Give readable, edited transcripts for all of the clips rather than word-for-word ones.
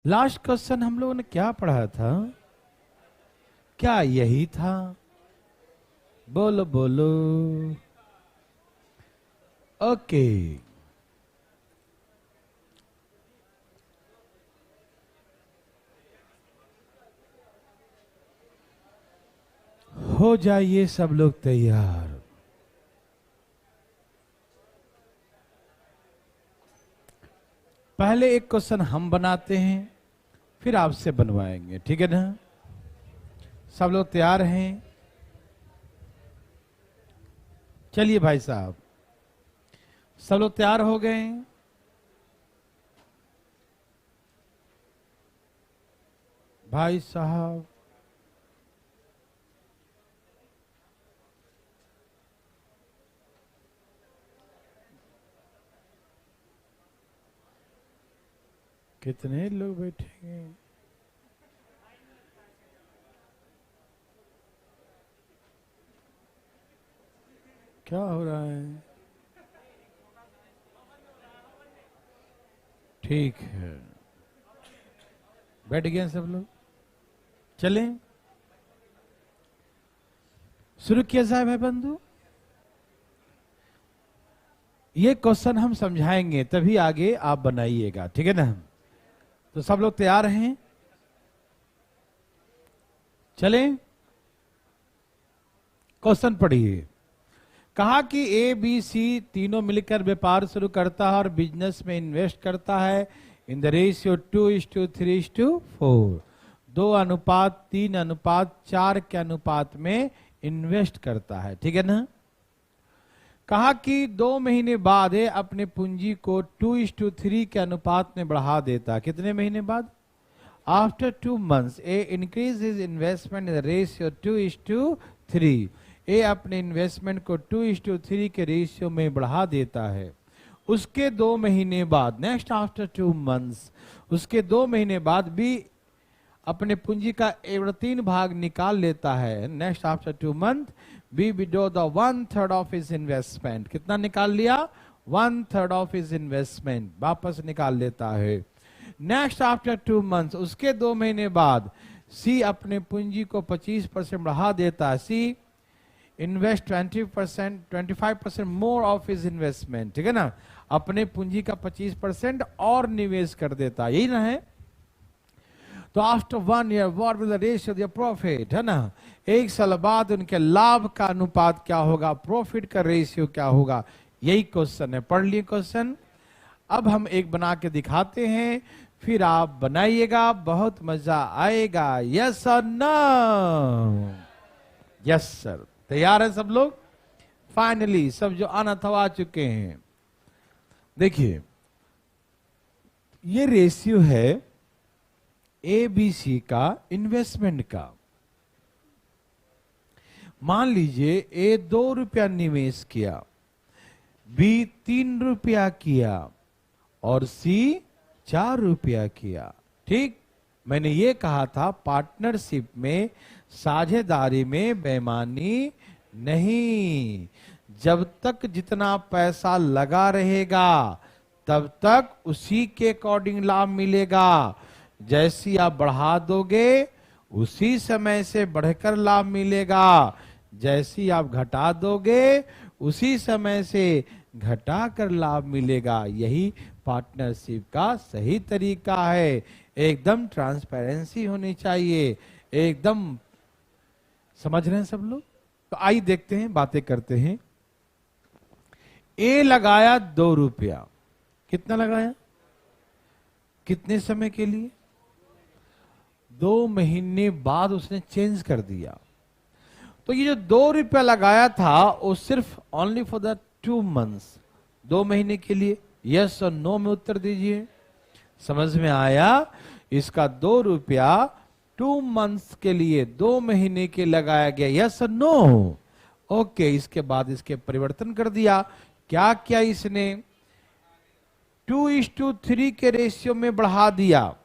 Last question हम लोगों ने क्या पढ़ा था? क्या यही था? बोलो बोलो। ओके, हो जाइए सब लोग तैयार। पहले एक क्वेश्चन हम बनाते हैं, फिर आपसे बनवाएंगे, ठीक है ना? सब लोग तैयार हैं? चलिए भाई साहब, सब लोग तैयार हो गए? भाई साहब, कितने लोग बैठेंगे? क्या हो रहा है? ठीक है, बैठ गए सब लोग? चलें, शुरू किया जाए भाई बंधु। ये क्वेश्चन हम समझाएंगे तभी आगे आप बनाइएगा, ठीक है ना? तो सब लोग तैयार हैं? चलें, क्वेश्चन पढ़िए। कहा कि ए बी सी तीनों मिलकर व्यापार शुरू करता है और बिजनेस में इन्वेस्ट करता है इन द रेशियो 2:3:4। 2:3:4 के अनुपात में इन्वेस्ट करता है, ठीक है ना? कहा कि 2 महीने बाद ये अपने पूंजी को 2:3 के अनुपात में बढ़ा देता है। कितने महीने बाद? After 2 months A increase his investment in the ratio 2:3। ए अपने इन्वेस्टमेंट को 2:3 के रेशियो में बढ़ा देता है। उसके 2 महीने बाद, नेक्स्ट आफ्टर 2 months, उसके 2 महीने बाद भी अपने पूंजी का 1/3 भाग निकाल लेता है। Next after 2 months B withdraw the 1/3 of his investment. कितना निकाल लिया? 1/3 ऑफ हिज इन्वेस्टमेंट वापस निकाल लेता है। नेक्स्ट आफ्टर 2 months, उसके 2 महीने बाद सी अपने पूंजी को 25% बढ़ा देता है। C invest 25% more of his investment, ठीक है ना? अपने पूंजी का 25% और निवेश कर देता है, यही ना है? तो after 1 year what will the ratio of the profit, है ना? 1 साल बाद उनके लाभ का अनुपात क्या होगा, प्रॉफिट का रेशियो क्या होगा? यही क्वेश्चन है। पढ़ लिए क्वेश्चन? अब हम एक बना के दिखाते हैं, फिर आप बनाइएगा, बहुत मजा आएगा। यस और नो? Yes sir. तैयार है सब लोग? फाइनली सब जो आना था आ चुके हैं। देखिए, ये रेशियो है एबीसी का इन्वेस्टमेंट का। मान लीजिए ए 2 रुपया निवेश किया, बी 3 रुपया किया और सी 4 रुपया किया, ठीक? मैंने ये कहा था पार्टनरशिप में, साझेदारी में बेईमानी नहीं। जब तक जितना पैसा लगा रहेगा तब तक उसी के अकॉर्डिंग लाभ मिलेगा। जैसी आप बढ़ा दोगे उसी समय से बढ़कर लाभ मिलेगा। जैसी आप घटा दोगे उसी समय से घटाकर लाभ मिलेगा। यही पार्टनरशिप का सही तरीका है। एकदम ट्रांसपेरेंसी होनी चाहिए, एकदम। समझ रहे हैं सब लोग? तो आइए देखते हैं, बातें करते हैं। ए लगाया 2 रुपया। कितना लगाया? कितने समय के लिए? 2 महीने बाद उसने चेंज कर दिया। तो ये जो 2 रुपया लगाया था वो सिर्फ ओनली फॉर द 2 months, 2 महीने के लिए। यस और नो में उत्तर दीजिए। समझ में आया? इसका 2 रुपया 2 months के लिए, 2 महीने के लगाया गया। यस और नो? ओके। इसके बाद इसके परिवर्तन कर दिया। क्या किया इसने? 2:3 के रेशियो में बढ़ा दिया।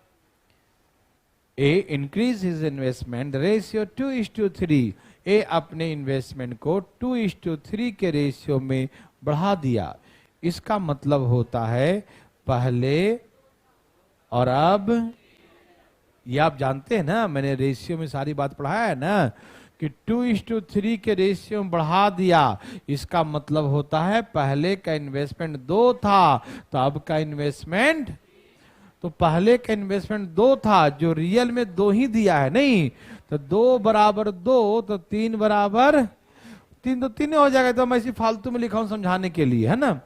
ए इंक्रीज हिज इन्वेस्टमेंट रेशियो 2:3। ए अपने इन्वेस्टमेंट को 2:3 के रेशियो में बढ़ा दिया। इसका मतलब होता है पहले और अब ये आप जानते हैं ना, मैंने रेशियो में सारी बात पढ़ाया है ना कि 2:3 के रेशियो में बढ़ा दिया, इसका मतलब होता है पहले का इन्वेस्टमेंट 2 था तो अब का इन्वेस्टमेंट, तो पहले का इन्वेस्टमेंट 2 था जो रियल में 2 ही दिया है, नहीं तो 2 बराबर 2 तो 3 बराबर 3, तो 3 हो जाएगा। तो मैं इसी फालतू में लिखा हूं समझाने के लिए, है ना।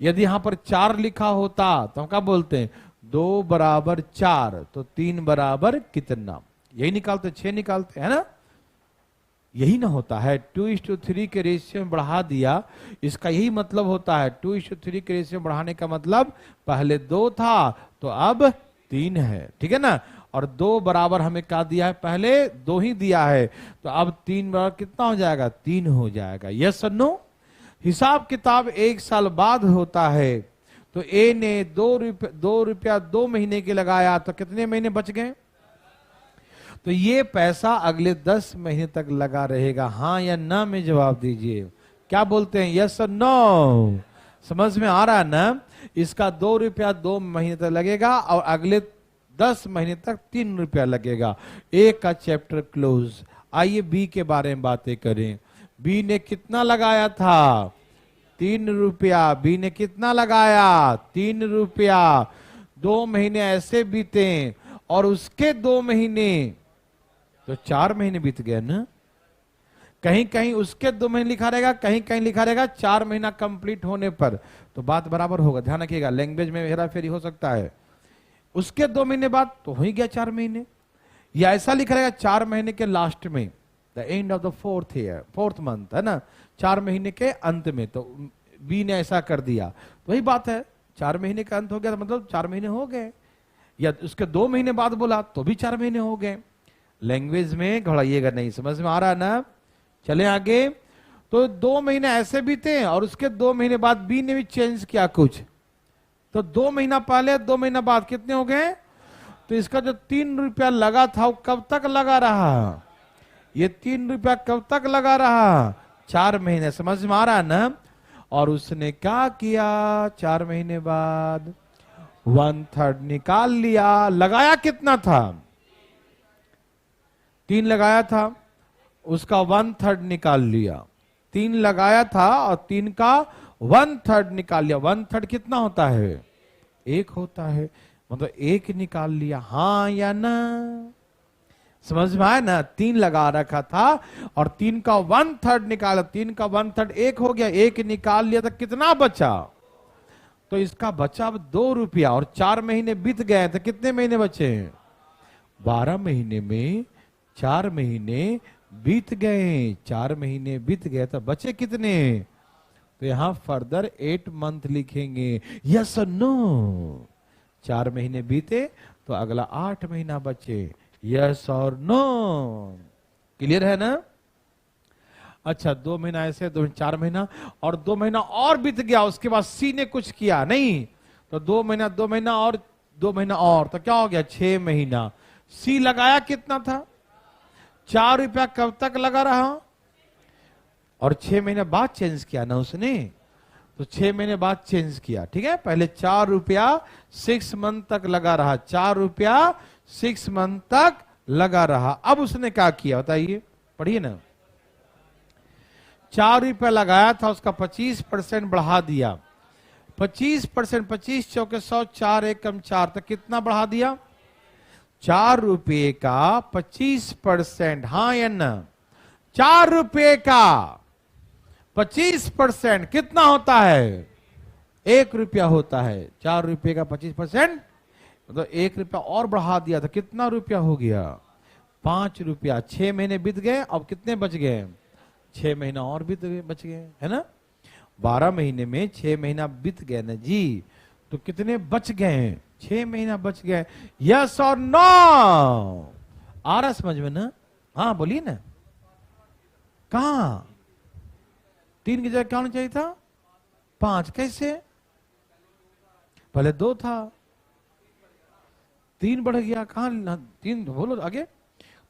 यदि यहां पर 4 लिखा होता तो हम क्या बोलते हैं, 2 बराबर 4 तो 3 बराबर कितना, यही निकालते, 6 निकालते, है ना। यही ना होता है, 2:3 के रेशियो में बढ़ा दिया, इसका यही मतलब होता है। 2:3 के रेशियो में बढ़ाने का मतलब पहले 2 था तो अब 3 है, ठीक है ना। और 2 बराबर हमें क्या दिया है, पहले 2 ही दिया है, तो अब 3 बराबर कितना हो जाएगा, 3 हो जाएगा। यस और नो। हिसाब किताब 1 साल बाद होता है, तो ए ने 2 रुपया 2 महीने के लगाया तो कितने महीने बच गए, तो ये पैसा अगले 10 महीने तक लगा रहेगा। हाँ या ना में जवाब दीजिए, क्या बोलते हैं, यस और नो। समझ में आ रहा है ना। इसका 2 रुपया 2 महीने तक लगेगा और अगले 10 महीने तक 3 रुपया लगेगा। ए का चैप्टर क्लोज। आइए बी के बारे में बातें करें। बी ने कितना लगाया था, 3 रुपया। बी ने कितना लगाया, 3 रुपया। 2 महीने ऐसे बीते और उसके 2 महीने, तो 4 महीने बीत गए ना। कहीं कहीं उसके 2 महीने लिखा रहेगा, कहीं कहीं लिखा रहेगा 4 महीना कंप्लीट होने पर, तो बात बराबर होगा। ध्यान रखिएगा, लैंग्वेज में हेरा फेरी हो सकता है। उसके 2 महीने बाद तो हो ही गया 4 महीने, या ऐसा लिखा रहेगा 4 महीने के लास्ट में, the end of the 4th year, 4th month, है ना, 4 महीने के अंत में। तो बी ने ऐसा कर दिया, तो वही बात है, 4 महीने का अंत हो गया तो मतलब 4 महीने हो गए। या उसके 2 महीने बाद बोला तो भी 4 महीने हो गए। लैंग्वेज में घबराइएगा नहीं, समझ में आ रहा है ना। चले आगे। तो 2 महीने ऐसे बीते और उसके 2 महीने बाद बी ने भी चेंज किया कुछ, तो 2 महीना पहले 2 महीना बाद कितने हो गए। तो इसका जो 3 रुपया लगा था वो कब तक लगा रहा, ये 3 रुपया कब तक लगा रहा, 4 महीने। समझ में आ रहा है ना। और उसने क्या किया, 4 महीने बाद 1/3 निकाल लिया। लगाया कितना था, 3 लगाया था, उसका 1/3 निकाल लिया। 3 लगाया था और 3 का 1/3 निकाल लिया। 1/3 कितना होता है, 1 होता है, मतलब 1 निकाल लिया। हाँ या ना, समझ में आया ना। 3 लगा रखा था और 3 का 1/3 निकाला, 3 का 1/3 1 हो गया, 1 निकाल लिया तो कितना बचा, तो इसका बचा अब 2 रुपया। और 4 महीने बीत गए तो कितने महीने बचे, 12 महीने में 4 महीने बीत गए। 4 महीने बीत गए तो बचे कितने, तो यहां फर्दर 8 मंथ लिखेंगे। यस और नो। 4 महीने बीते तो अगला 8 महीना बचे। यस और नो, क्लियर है ना। अच्छा, 2 महीना ऐसे, 4 महीना और 2 महीना और बीत गया। उसके बाद सी ने कुछ किया नहीं, तो 2 महीना 2 महीना और 2 महीना और, तो क्या हो गया 6 महीना। सी लगाया कितना था, 4 रुपया कब तक लगा रहा, और 6 महीने बाद चेंज किया ना उसने, तो 6 महीने बाद चेंज किया। ठीक है, पहले 4 रुपया 6 मंथ तक लगा रहा, 4 रुपया 6 मंथ तक लगा रहा। अब उसने क्या किया बताइए, पढ़िए ना। 4 रुपया लगाया था, उसका 25% बढ़ा दिया। 25%, 25 चौके 100, 4 एकम 4, तो कितना बढ़ा दिया, 4 रुपये का 25%। हाँ या ना, 4 रुपये का 25% कितना होता है, 1 रुपया होता है। 4 रुपये का 25% मतलब 1 रुपया और बढ़ा दिया था, कितना रुपया हो गया, 5 रुपया। 6 महीने बीत गए, अब कितने बच गए, 6 महीना और बीत गए, बच गए, है ना। 12 महीने में 6 महीना बीत गए ना जी, तो कितने बच गए, 6 महीना बच गए। यस और नो, आ रहा समझ में ना। हाँ बोलिए ना, कहा 3 की जगह क्या होना चाहिए था, 5। कैसे, पहले 2 था, 3 बढ़ गया, कहा 3, बोलो आगे।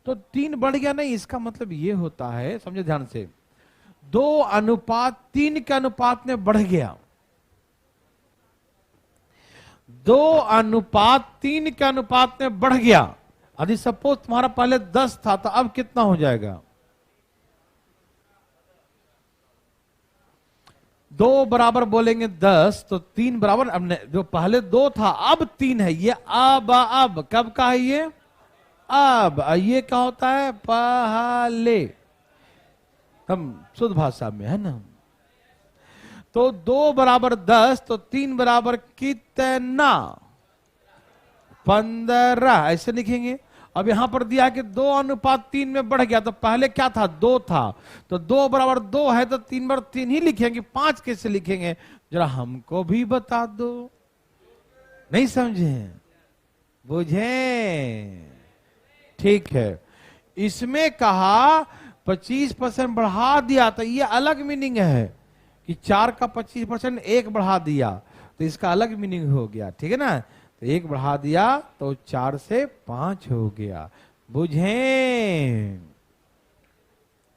तो 3 बढ़ गया नहीं, इसका मतलब ये होता है, समझे ध्यान से, 2:3 के अनुपात में बढ़ गया। 2:3 के अनुपात में बढ़ गया। यदि सपोज तुम्हारा पहले 10 था तो अब कितना हो जाएगा? 2 बराबर बोलेंगे 10 तो 3 बराबर, अब जो पहले 2 था अब 3 है, ये अब कब का है ये? अब ये क्या होता है? पहले, हम शुद्ध भाषा में है ना। तो 2 बराबर 10 तो 3 बराबर कितना? 15, ऐसे लिखेंगे। अब यहां पर दिया है कि 2:3 में बढ़ गया, तो पहले क्या था? 2 था, तो 2 बराबर 2 है तो 3 बराबर 3 ही लिखेंगे, 5 कैसे लिखेंगे? जरा हमको भी बता दो। नहीं समझे? बुझे? ठीक है। इसमें कहा 25% बढ़ा दिया, तो ये अलग मीनिंग है कि 4 का 25% 1 बढ़ा दिया, तो इसका अलग मीनिंग हो गया, ठीक है ना। तो 1 बढ़ा दिया तो 4 से 5 हो गया। बुझे?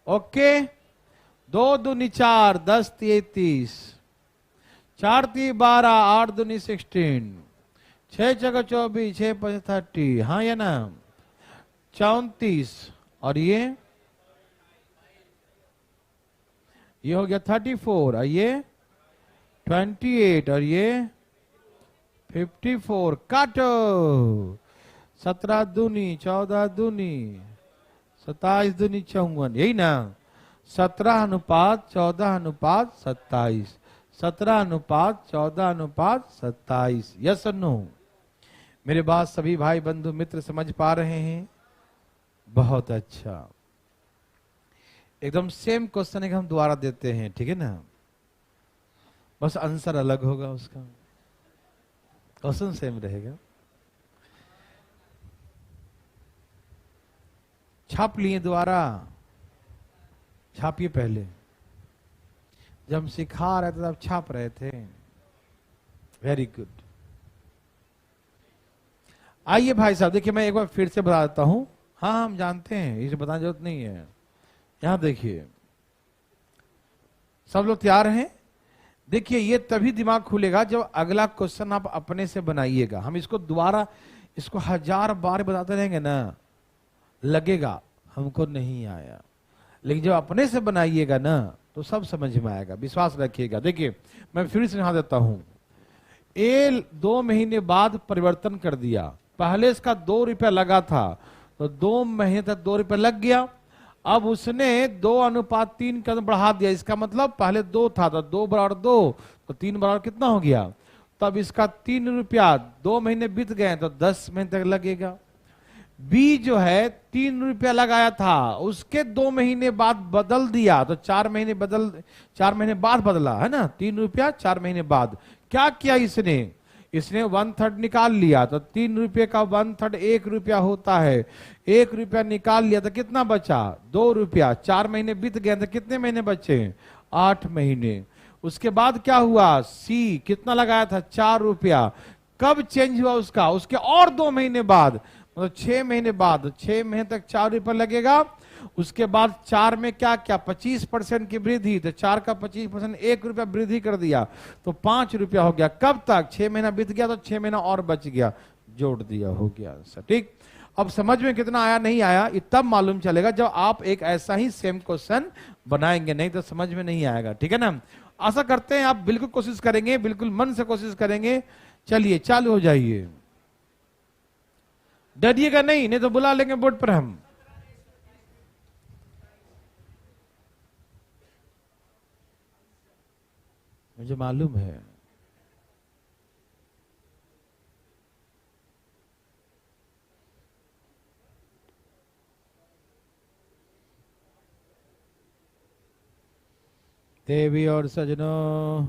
ओके। 2 दूनी 4, 10 तिये 30, 4 तिये 12, 8 दूनी 16, 6 जगह 24, 6 5 30, हाँ या ना? 34, और ये हो गया 34, और ये 28, और ये 54। काटो। 17 दूनी 14 दूनी 27 दूनी 54, यही ना? 17:14:27, 17:14:27। यस और नो? मेरे बात सभी भाई बंधु मित्र समझ पा रहे हैं? बहुत अच्छा। एकदम सेम क्वेश्चन है कि हम दोबारा देते हैं, ठीक है ना, बस आंसर अलग होगा, उसका क्वेश्चन सेम रहेगा। छाप लिए दोबारा? छापिए पहले, जब हम सिखा रहे थे तब छाप रहे थे। Very good. आइए भाई साहब, देखिए मैं एक बार फिर से बता देता हूं। हाँ हम जानते हैं, इसे बताने जरूरत नहीं है। यहां देखिए, सब लोग तैयार हैं? देखिए ये तभी दिमाग खुलेगा जब अगला क्वेश्चन आप अपने से बनाइएगा। हम इसको दोबारा, इसको 1000 बार बताते रहेंगे ना, लगेगा हमको नहीं आया, लेकिन जब अपने से बनाइएगा ना तो सब समझ में आएगा, विश्वास रखिएगा। देखिए मैं फिर से यहां देता हूं। ए 2 महीने बाद परिवर्तन कर दिया, पहले इसका 2 रुपया लगा था, तो 2 महीने तक 2 रुपया लग गया। अब उसने 2:3 का बढ़ा दिया, इसका मतलब पहले 2 था तो 2 बराबर 2, तो 3 बराबर कितना हो गया? तब इसका 3 रुपया, 2 महीने बीत गए तो 10 महीने तक लगेगा। बी जो है 3 रुपया लगाया था, उसके 2 महीने बाद बदल दिया, तो 4 महीने बाद बदला है ना, 3 रुपया 4 महीने बाद। क्या किया इसने? इसने 1/3 निकाल लिया, तो 3 रुपये का 1/3 1 रुपया होता है। 1 रुपया निकाल लिया तो कितना बचा? 2 रुपया। 4 महीने बीत गए तो कितने महीने बचे? 8 महीने। उसके बाद क्या हुआ? सी कितना लगाया था? 4 रुपया। कब चेंज हुआ उसका? उसके और 2 महीने बाद, मतलब 6 महीने बाद। 6 महीने तक 4 रुपया लगेगा। उसके बाद 4 में क्या क्या? 25% की वृद्धि, तो 4 का 25% 1 रुपया वृद्धि कर दिया, तो 5 रुपया हो गया। कब तक? 6 महीना बीत गया तो 6 महीना और बच गया, जोड़ दिया, हो गया आंसर। ठीक। अब समझ में कितना आया नहीं आया ये तब मालूम चलेगा जब आप एक ऐसा ही सेम क्वेश्चन बनाएंगे, नहीं तो समझ में नहीं आएगा, ठीक है ना। आशा करते हैं आप बिल्कुल कोशिश करेंगे, बिल्कुल मन से कोशिश करेंगे। चलिए चालू हो जाइए, डरिएगा नहीं, नहीं तो बुला लेंगे बोर्ड पर हम। मुझे मालूम है। देवी और सजनों,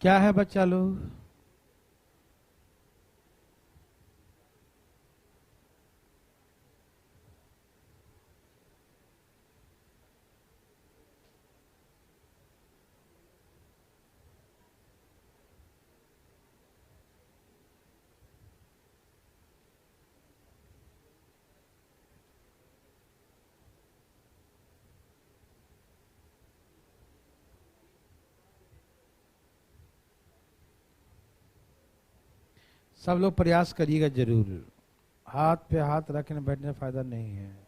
क्या है बच्चा लोग? सब लोग प्रयास करिएगा जरूर। हाथ पे हाथ रखने बैठने फायदा नहीं है।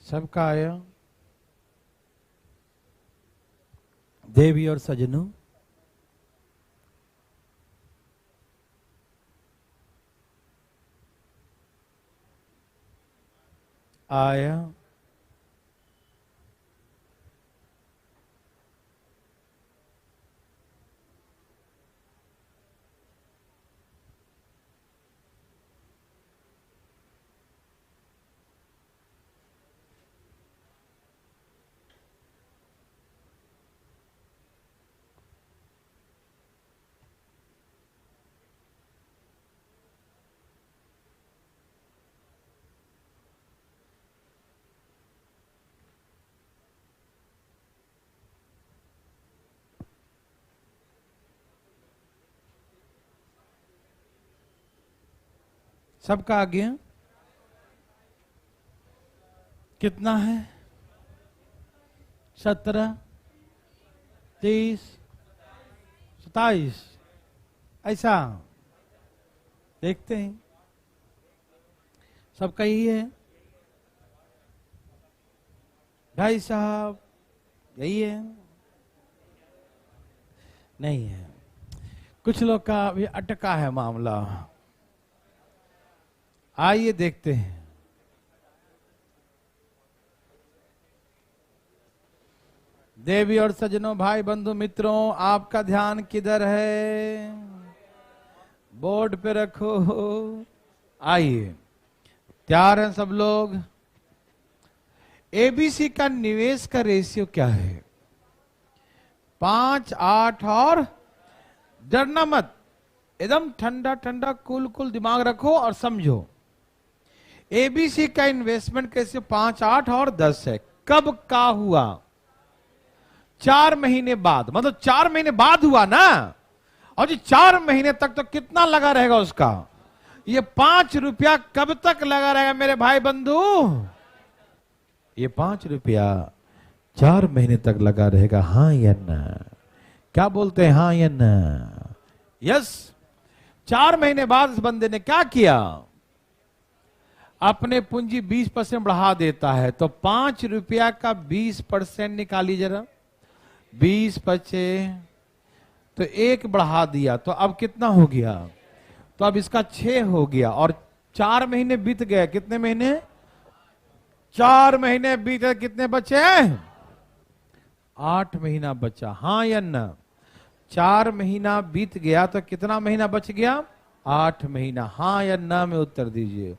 सबका आया? देवी और सजनों, आया? सबका आ गया? कितना है? 17, 30, 27, ऐसा देखते हैं। सबका यही है भाई साहब? यही है? नहीं है, कुछ लोग का भी अटका है मामला। आइए देखते हैं। देवी और सज्जनों, भाई बंधु मित्रों, आपका ध्यान किधर है? बोर्ड पे रखो। आइए, तैयार हैं सब लोग? एबीसी का निवेश का रेशियो क्या है? 5, 8 और डरना मत, एकदम ठंडा ठंडा कूल कूल दिमाग रखो और समझो। एबीसी का इन्वेस्टमेंट रेशियो 5, 8 और 10 है। कब का हुआ? 4 महीने बाद, मतलब 4 महीने बाद हुआ ना। और जी 4 महीने तक तो कितना लगा रहेगा उसका? ये 5 रुपया कब तक लगा रहेगा मेरे भाई बंधु? ये 5 रुपया 4 महीने तक लगा रहेगा। हाँ या ना? क्या बोलते हैं, हाँ या ना? यस। 4 महीने बाद इस बंदे ने क्या किया? अपने पूंजी 20% बढ़ा देता है। तो 5 रुपया का 20% निकाली जरा। 20 बचे तो 1 बढ़ा दिया, तो अब कितना हो गया? तो अब इसका 6 हो गया। और 4 महीने बीत गए। कितने महीने? 4 महीने बीत गए। कितने बचे? 8 महीना बचा। हाँ या ना? 4 महीना बीत गया तो कितना महीना बच गया? 8 महीना। हाँ या ना में उत्तर दीजिए।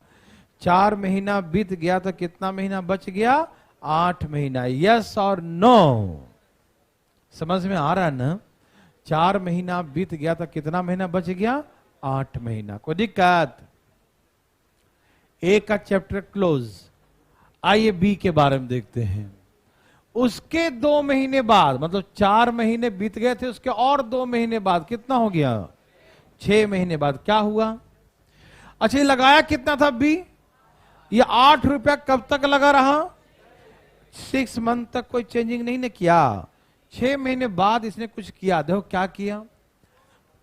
4 महीना बीत गया तो कितना महीना बच गया? 8 महीना। यस और नो? समझ में आ रहा है ना? 4 महीना बीत गया तो कितना महीना बच गया? 8 महीना। कोई दिक्कत? ए का चैप्टर क्लोज। आइए बी के बारे में देखते हैं। उसके 2 महीने बाद, मतलब 4 महीने बीत गए थे, उसके और 2 महीने बाद कितना हो गया? 6 महीने बाद क्या हुआ? अच्छा, ये लगाया कितना था बी? ये 8 रुपया कब तक लगा रहा? 6 मंथ तक कोई चेंजिंग नहीं ने किया। 6 महीने बाद इसने कुछ किया। देखो क्या किया?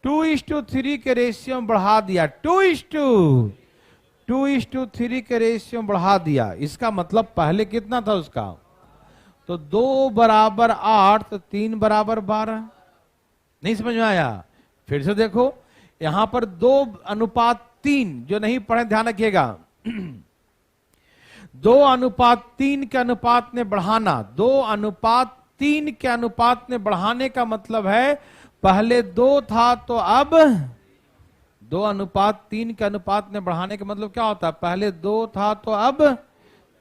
2:3 के रेशियो में बढ़ा दिया। 2:3 के रेशियो में बढ़ा दिया। इसका मतलब पहले कितना था उसका? तो 2 बराबर 8 तो 3 बराबर 12। नहीं समझ में आया? फिर से देखो, यहां पर 2:3, जो नहीं पढ़े ध्यान रखिएगा। 2:3 के अनुपात ने बढ़ाना। 2:3 के अनुपात ने बढ़ाने का मतलब है पहले 2 था तो अब 2:3 के अनुपात में बढ़ाने का मतलब क्या होता है? पहले 2 था तो अब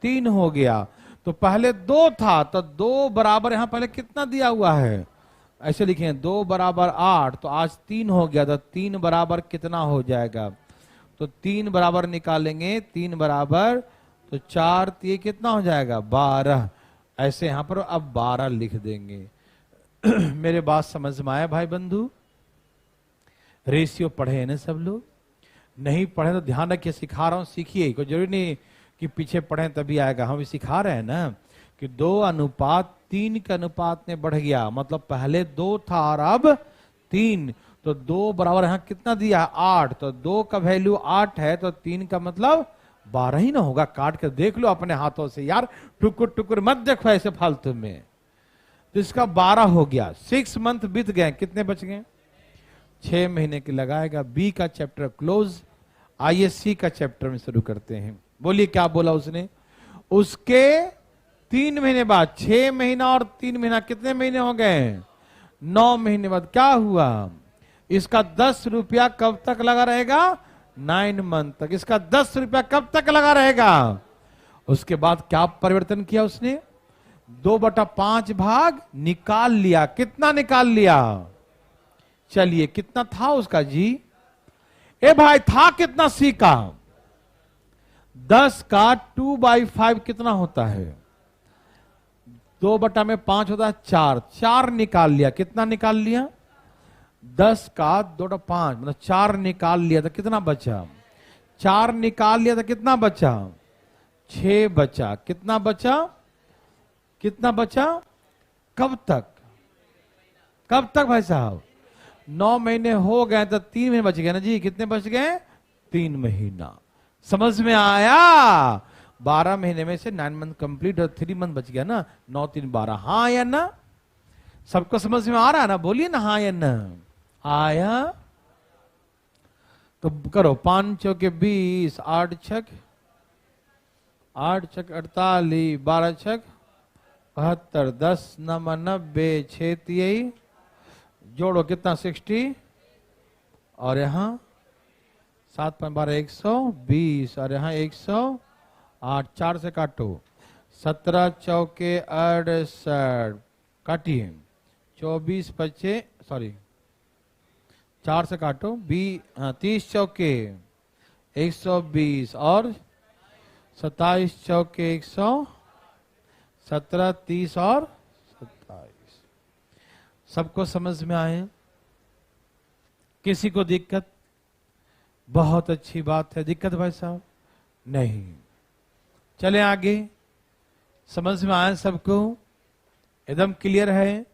3 हो गया। तो पहले 2 था तो 2 बराबर, यहां पहले कितना दिया हुआ है? ऐसे लिखे 2 बराबर 8, तो आज 3 हो गया, तो 3 बराबर कितना हो जाएगा? तो 3 बराबर निकालेंगे, 3 बराबर तो 4 ये कितना हो जाएगा? 12। ऐसे यहां पर अब 12 लिख देंगे। मेरे बात समझ में आया भाई बंधु? रेशियो पढ़े हैं ना सब लोग? नहीं पढ़े तो ध्यान रखिए, सिखा रहा हूं, सीखिए। कोई जरूरी नहीं कि पीछे पढ़े तभी आएगा, हम भी सिखा रहे हैं ना कि 2:3 के अनुपात में बढ़ गया, मतलब पहले 2 था और अब 3। तो 2 बराबर यहां कितना दिया है? 8। तो 2 का वैल्यू 8 है, तो 3 का मतलब 12 ही ना होगा? काट कर देख लो अपने हाथों से यार, टुकुर टुकुर मत देखो ऐसे फालतू में। तो इसका 12 हो गया। 6 मंथ बीत गए, कितने बच गए? 6 महीने की लगाएगा। बी का चैप्टर क्लोज। आइए सी का चैप्टर में शुरू करते हैं। बोलिए क्या बोला उसने? उसके 3 महीने बाद, 6 महीना और 3 महीना कितने महीने हो गए? 9 महीने बाद क्या हुआ? इसका 10 रुपया कब तक लगा रहेगा? 9 मंथ तक। इसका 10 रुपया कब तक लगा रहेगा? उसके बाद क्या परिवर्तन किया उसने? 2/5 भाग निकाल लिया। कितना निकाल लिया? चलिए कितना था उसका जी? ए भाई था कितना सी का? 10 का 2/5 कितना होता है? 2/5 होता है 4। 4 निकाल लिया। कितना निकाल लिया? 10 का 2/5 मतलब 4 निकाल लिया तो कितना बचा? 4 निकाल लिया तो कितना बचा? 6 बचा। कितना बचा? कितना बचा? कब तक? कब तक भाई साहब? 9 महीने हो गए तो 3 महीने बच गए ना जी। कितने बच गए? 3 महीना। समझ में आया? 12 महीने में से 9 मंथ कंप्लीट और 3 मंथ बच गया ना। 9 3 12। हाँ या ना? सबको समझ में आ रहा है ना? बोलिए ना हाँ या ना? आया? तो करो 5 चौके 20, 8 छक 48, 12 छक 72, 10 9 90, 6 3 जोड़ो कितना? 60। और यहाँ 7 5 12 120 और यहाँ 108। 4 से काटो। 17 चौके 68 काटिए। 24 25 सॉरी 4 से काटो 30 चौके 120 और 27 चौके 117, 30 और 27। सबको समझ में आए? किसी को दिक्कत? बहुत अच्छी बात है। दिक्कत भाई साहब? नहीं। चले आगे। समझ में आए सबको? एकदम क्लियर है?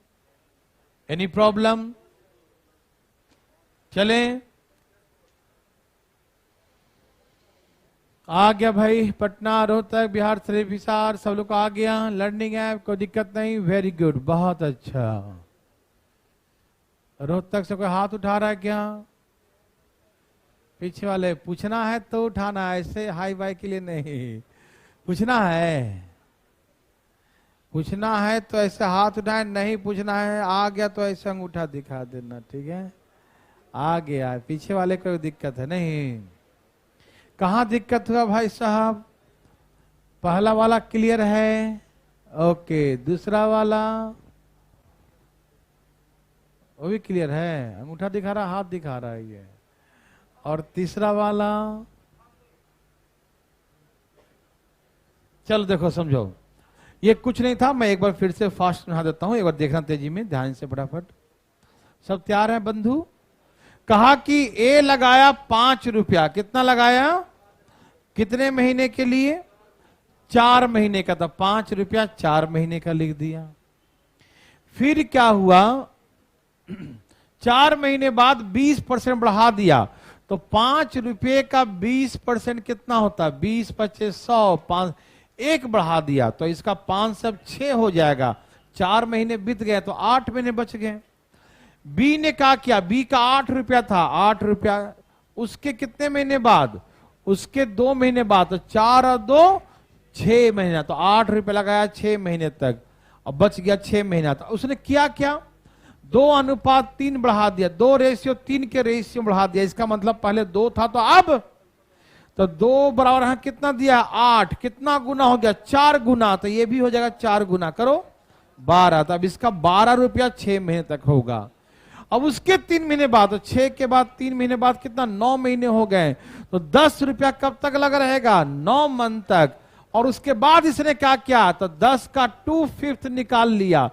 Any problem? चले आ गया भाई। पटना, रोहतक, बिहार शरीफ, हिसार सब लोग आ गया। लर्निंग ऐप कोई दिक्कत नहीं? वेरी गुड, बहुत अच्छा। रोहतक से कोई हाथ उठा रहा है क्या? पीछे वाले पूछना है तो उठाना, ऐसे हाई बाई के लिए नहीं। पूछना है? पूछना है तो ऐसे हाथ उठाए, नहीं पूछना है आ गया तो ऐसे अंगूठा दिखा देना। ठीक है? आ गया। पीछे वाले को दिक्कत है? नहीं। कहां दिक्कत हुआ भाई साहब? पहला वाला क्लियर है? ओके। दूसरा वाला वो भी क्लियर है? अंगूठा दिखा रहा, हाथ दिखा रहा है ये। और तीसरा वाला? चलो देखो समझो, ये कुछ नहीं था। मैं एक बार फिर से फास्ट सुना देता हूं, एक बार देखना तेजी में, ध्यान से फटाफट। सब तैयार है बंधु? कहा कि ए लगाया 5 रुपया। कितना लगाया? कितने महीने के लिए? 4 महीने का था। 5 रुपया 4 महीने का लिख दिया। फिर क्या हुआ? 4 महीने बाद 20% बढ़ा दिया। तो 5 रुपये का 20% कितना होता है? 20 25 100, 5 1 बढ़ा दिया तो इसका 5 सब 6 हो जाएगा। 4 महीने बीत गए तो 8 महीने बच गए। बी ने क्या किया? बी का 8 रुपया था। 8 रुपया उसके कितने महीने बाद? उसके 2 महीने बाद। तो 4 और 2 6 महीना। तो 8 रुपया लगाया 6 महीने तक, अब बच गया 6 महीना। तो उसने किया क्या? 2:3 बढ़ा दिया, 2:3 के रेशियो बढ़ा दिया। इसका मतलब पहले 2 था तो अब तो 2 बराबर यहां कितना दिया, 8। कितना गुना हो गया, 4 गुना। तो ये भी हो जाएगा 4 गुना, करो 12। तो अब इसका 12 रुपया 6 महीने तक होगा। अब उसके 3 महीने बाद, तो 6 के बाद 3 महीने बाद कितना, 9 महीने हो गए। तो 10 रुपया कब तक लगा रहेगा, 9 मंथ तक। और उसके बाद इसने क्या किया, तो 10 का 2/5 निकाल लिया।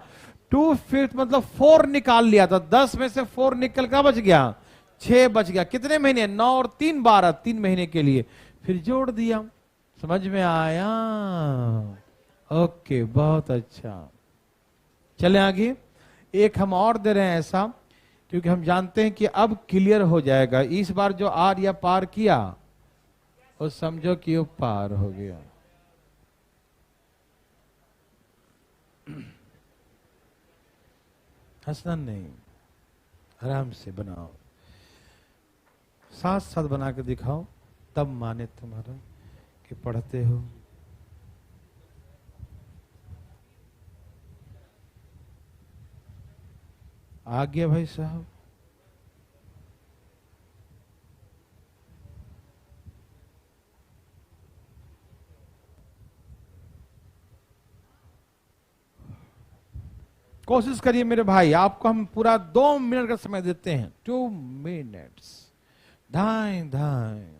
2/5 मतलब 4 निकाल लिया। तो 10 में से 4 निकल का बच गया, 6 बच गया। कितने महीने, 9 और 3 12, 3 महीने के लिए। फिर जोड़ दिया। समझ में आया? ओके, बहुत अच्छा। चले आगे। एक हम और दे रहे हैं ऐसा, क्योंकि हम जानते हैं कि अब क्लियर हो जाएगा। इस बार जो आर या पार किया वो समझो कि वो पार हो गया। हंसना नहीं, आराम से बनाओ, साथ साथ बना के दिखाओ, तब माने तुम्हारा कि पढ़ते हो। आ गया भाई साहब? कोशिश करिए मेरे भाई, आपको हम पूरा 2 मिनट का समय देते हैं। 2 मिनट्स, धाए धाए।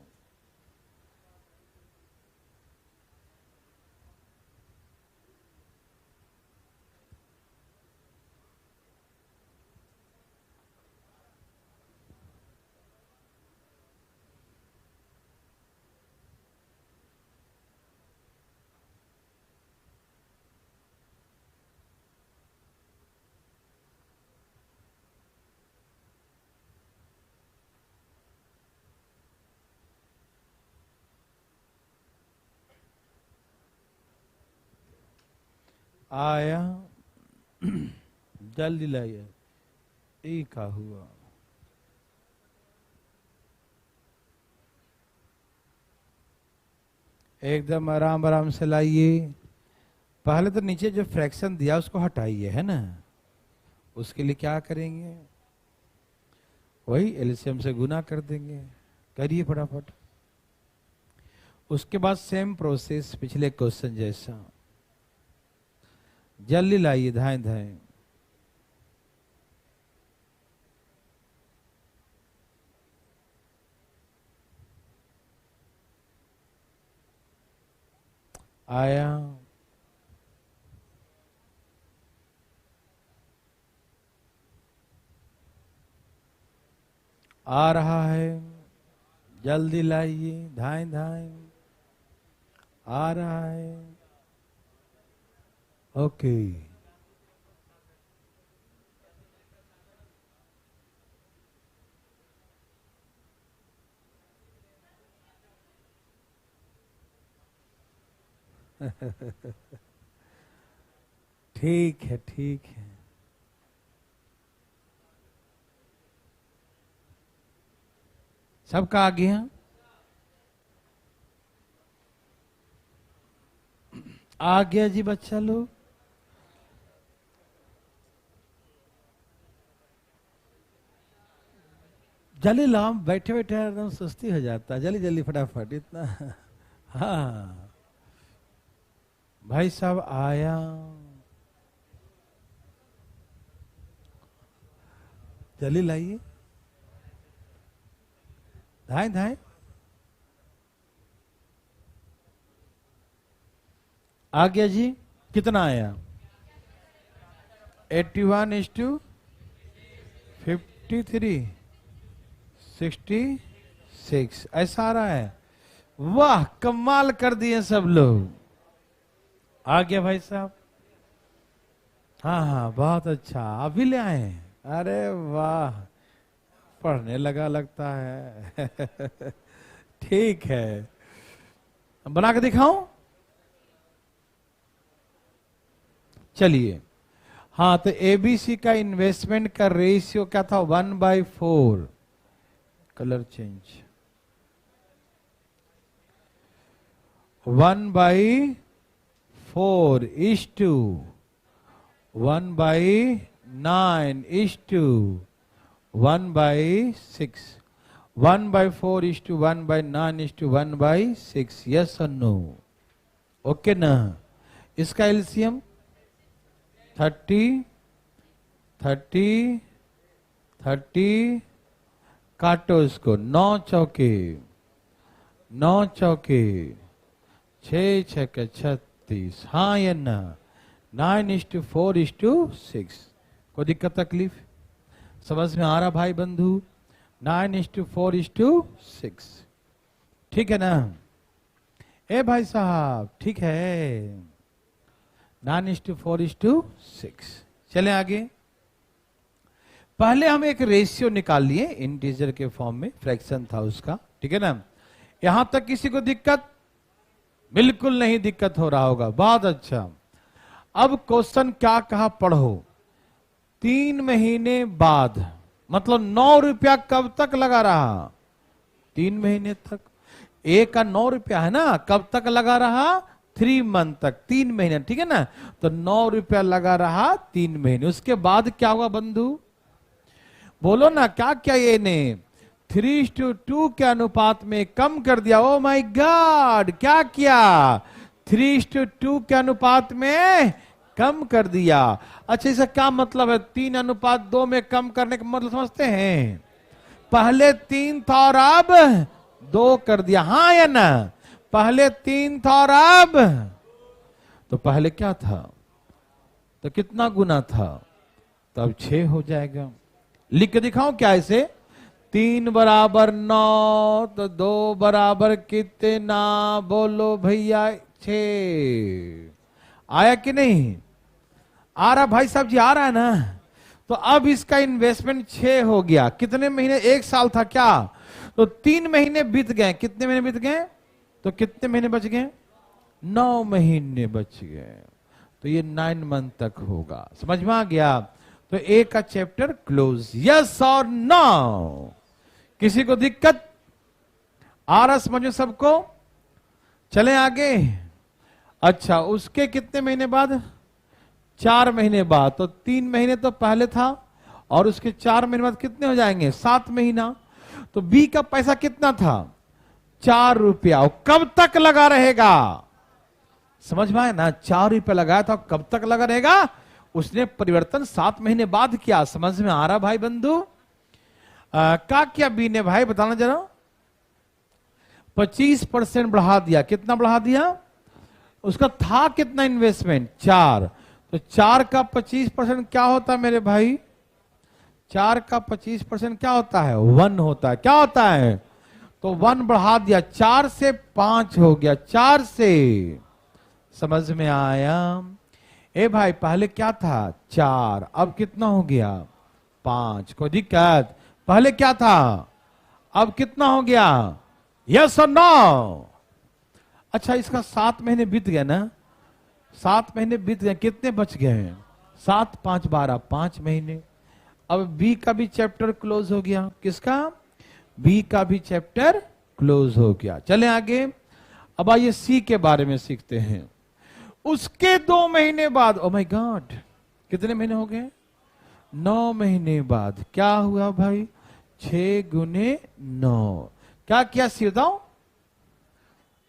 आया जल्दी लाइए। ये क्या हुआ, एकदम आराम आराम से लाइए। पहले तो नीचे जो फ्रैक्शन दिया उसको हटाइए, है ना। उसके लिए क्या करेंगे, वही एलसीएम से गुना कर देंगे। करिए फटाफट। उसके बाद सेम प्रोसेस पिछले क्वेश्चन जैसा, जल्दी लाइए, धाए धाए। आया, आ रहा है, जल्दी लाइए, धाए धाए। आ रहा है, ओके। ठीक है, ठीक है। सबका आ गया? आ गया जी बच्चा लोग? जल्दी लाओ, बैठे बैठे एकदम सुस्ती हो जाता है। जल्दी जल्दी फटाफट इतना। हाँ भाई साहब, आया, जल्दी लाइए, धाए धाए। आ गया जी? कितना आया? 81:53, 66 ऐसा आ रहा है। वाह, कमाल कर दिए सब लोग। आ गया भाई साहब? हाँ हाँ, बहुत अच्छा। अभी ले आए? अरे वाह, पढ़ने लगा लगता है। ठीक है, बना के दिखाऊं? चलिए। हाँ, तो एबीसी का इन्वेस्टमेंट का रेशियो क्या था, 1/4। Colour change, 1/4 is to 1/9। 9:1/6. 1/4:1/9:1/6. Yes और नो? ओके ना? इसका एलसीएम 30, 30, 30, काटो इसको। 9 चौके 9 चौके 6 छक्के 36। हाँ या ना? 9:4:6। कोई दिक्कत तकलीफ समझ में आ रहा भाई बंधु? 9:4:6। ठीक है ना? ए भाई साहब ठीक है। 9:4:6। चलें आगे। पहले हम एक रेशियो निकाल लिए इंटीजर के फॉर्म में, फ्रैक्शन था उसका। ठीक है ना? यहां तक किसी को दिक्कत? बिल्कुल नहीं दिक्कत हो रहा होगा। बहुत अच्छा। अब क्वेश्चन क्या कहा पढ़ो। 3 महीने बाद, मतलब 9 रुपया कब तक लगा रहा? 3 महीने तक। एक का 9 रुपया है ना, कब तक लगा रहा? 3 मंथ तक, 3 महीने। ठीक है ना? तो 9 रुपया लगा रहा 3 महीने। उसके बाद क्या हुआ बंधु? बोलो ना, क्या क्या ये ने 3:2 के अनुपात में कम कर दिया। ओ माय गॉड, क्या किया? 3:2 के अनुपात में कम कर दिया। अच्छा, इसका क्या मतलब है? 3:2 में कम करने का मतलब समझते हैं? पहले 3 था और अब 2 कर दिया। हाँ या ना? पहले 3 था और अब, तो पहले क्या था? तो कितना गुना था? तो अब 6 हो जाएगा। लिख के दिखाऊं क्या इसे? 3 बराबर 9, तो 2 बराबर कितना? बोलो भैया 6। आया कि नहीं? आ रहा भाई साहब जी? आ रहा है ना? तो अब इसका इन्वेस्टमेंट 6 हो गया। कितने महीने? 1 साल था क्या? तो 3 महीने बीत गए। कितने महीने बीत गए? तो कितने महीने बच गए? 9 महीने बच गए। तो ये 9 मंथ तक होगा। समझ में आ गया? तो ए का चैप्टर क्लोज। यस और नो? किसी को दिक्कत आ रहा समझ में सबको? चलें आगे। अच्छा, उसके कितने महीने बाद? 4 महीने बाद। तो 3 महीने तो पहले था, और उसके 4 महीने बाद कितने हो जाएंगे? 7 महीना। तो बी का पैसा कितना था? 4 रुपया। और कब तक लगा रहेगा? समझ में आया ना? 4 रुपया लगाया था, कब तक लगा रहेगा? उसने परिवर्तन 7 महीने बाद किया। समझ में आ रहा भाई बंधु? क्या किया बी ने भाई? बताना जरा। 25% बढ़ा दिया। कितना बढ़ा दिया? उसका था कितना इन्वेस्टमेंट? 4। तो 4 का 25% क्या होता है मेरे भाई? 4 का 25% क्या होता है? 1 होता है। क्या होता है? तो 1 बढ़ा दिया। 4 से 5 हो गया। 4 से, समझ में आया? ए भाई पहले क्या था? 4, अब कितना हो गया? 5। कोई दिक्कत? पहले क्या था, अब कितना हो गया? यस और नो? अच्छा, इसका 7 महीने बीत गए ना? 7 महीने बीत गए। कितने बच गए हैं? 7 5 12, 5 महीने। अब बी का भी चैप्टर क्लोज हो गया। किसका? बी का भी चैप्टर क्लोज हो गया। चले आगे। अब आइए सी के बारे में सीखते हैं। उसके 2 महीने बाद, ओ माय गॉड, कितने महीने हो गए? 9 महीने बाद। क्या हुआ भाई? 6 गुने 9। क्या किया सी? बताओ,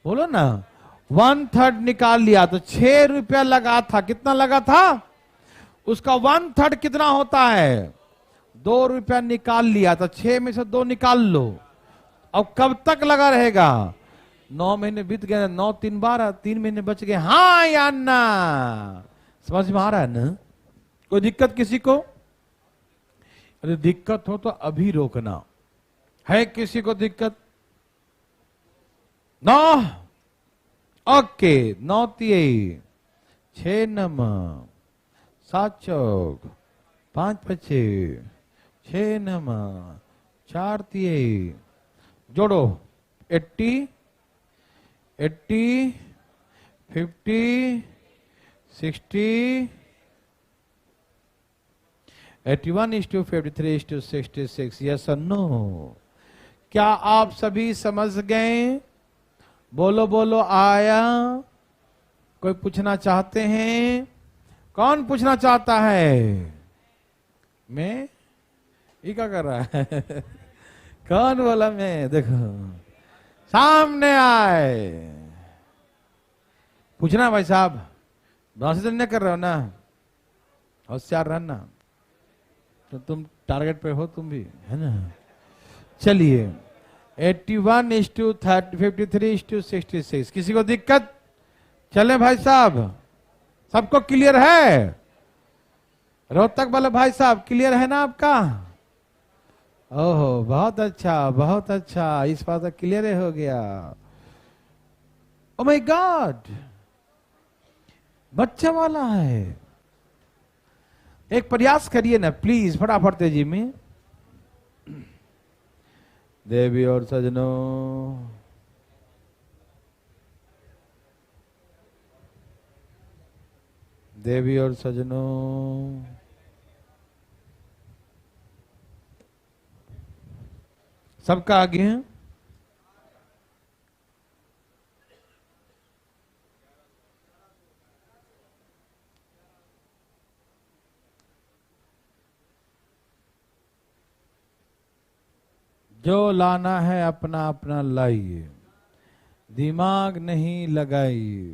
बोलो ना। 1/3 निकाल लिया। तो 6 रुपया लगा था। कितना लगा था? उसका 1/3 कितना होता है? 2 रुपया निकाल लिया। तो 6 में से 2 निकाल लो। अब कब तक लगा रहेगा? 9 महीने बीत गए। 9 3 12, 3 महीने बच गए। हाँ या ना? समझ में आ रहा है ना? कोई दिक्कत किसी को? अरे दिक्कत हो तो अभी रोकना है। किसी को दिक्कत? 9? ओके। 9 3 6 9 7 चौक 5 5 6 9 4 3 जोड़ो 80 80 50 60 81:53:66। यस और नो? क्या आप सभी समझ गए? बोलो बोलो। आया? कोई पूछना चाहते हैं? कौन पूछना चाहता है? मैं ये क्या कर रहा है? कौन बोला मैं? देखो सामने आए, पूछना भाई साहब, बासी तो नहीं कर रहे हो ना, होशियार रहना, तो तुम टारगेट पे हो तुम भी, है ना। चलिए 81:53:66, किसी को दिक्कत? चले भाई साहब, सबको क्लियर है? रोहतक वाले भाई साहब क्लियर है ना आपका? ओहो बहुत अच्छा बहुत अच्छा, इस बात का क्लियर हो गया। ओ माय गॉड, बच्चा वाला है। एक प्रयास करिए ना प्लीज, फटाफट तेजी में। देवी और सजनों, देवी और सजनों, सबका आगे है। जो लाना है अपना अपना लाइए, दिमाग नहीं लगाइए,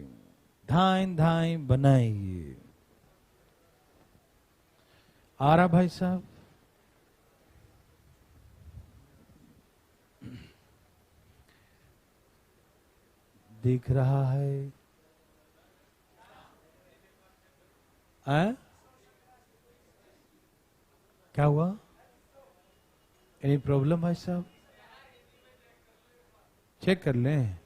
धाई धाई बनाइए। आ रहा भाई साहब? दिख रहा है? क्या हुआ? एनी प्रॉब्लम भाई साहब? चेक कर लें।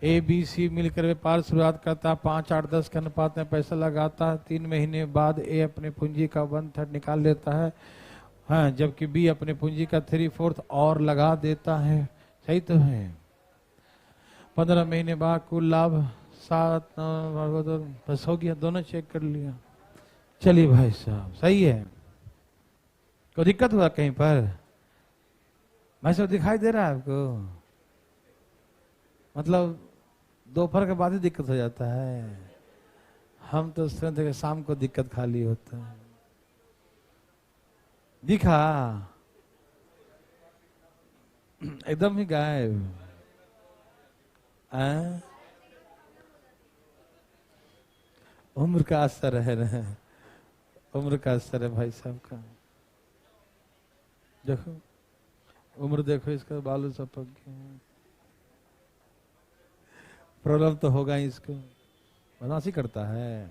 ए बी सी मिलकर व्यापार शुरुआत करता है, 5, 8, 10 के अनुपात में पैसा लगाता है। 3 महीने बाद ए अपने पूंजी का 1/3 निकाल लेता है, हाँ, जबकि बी अपने पूंजी का 3/4 और लगा देता है। सही तो है। 15 महीने बाद कुल लाभ 7, 9, बस हो गया, दोनों चेक कर लिया। चलिए भाई साहब सही है। कोई दिक्कत हुआ कहीं पर? भाई साहब दिखाई दे रहा है आपको? मतलब दोपहर के बाद ही दिक्कत हो जाता है। हम तो सोचते हैं शाम को दिक्कत खाली होता है। दिखा एकदम ही गायब। उम्र का असर है ना, उम्र का असर है भाई साहब का। देखो उम्र, देखो इसका बालू सब पक गया, प्रॉब्लम तो होगा ही इसको, बदमाशी करता है।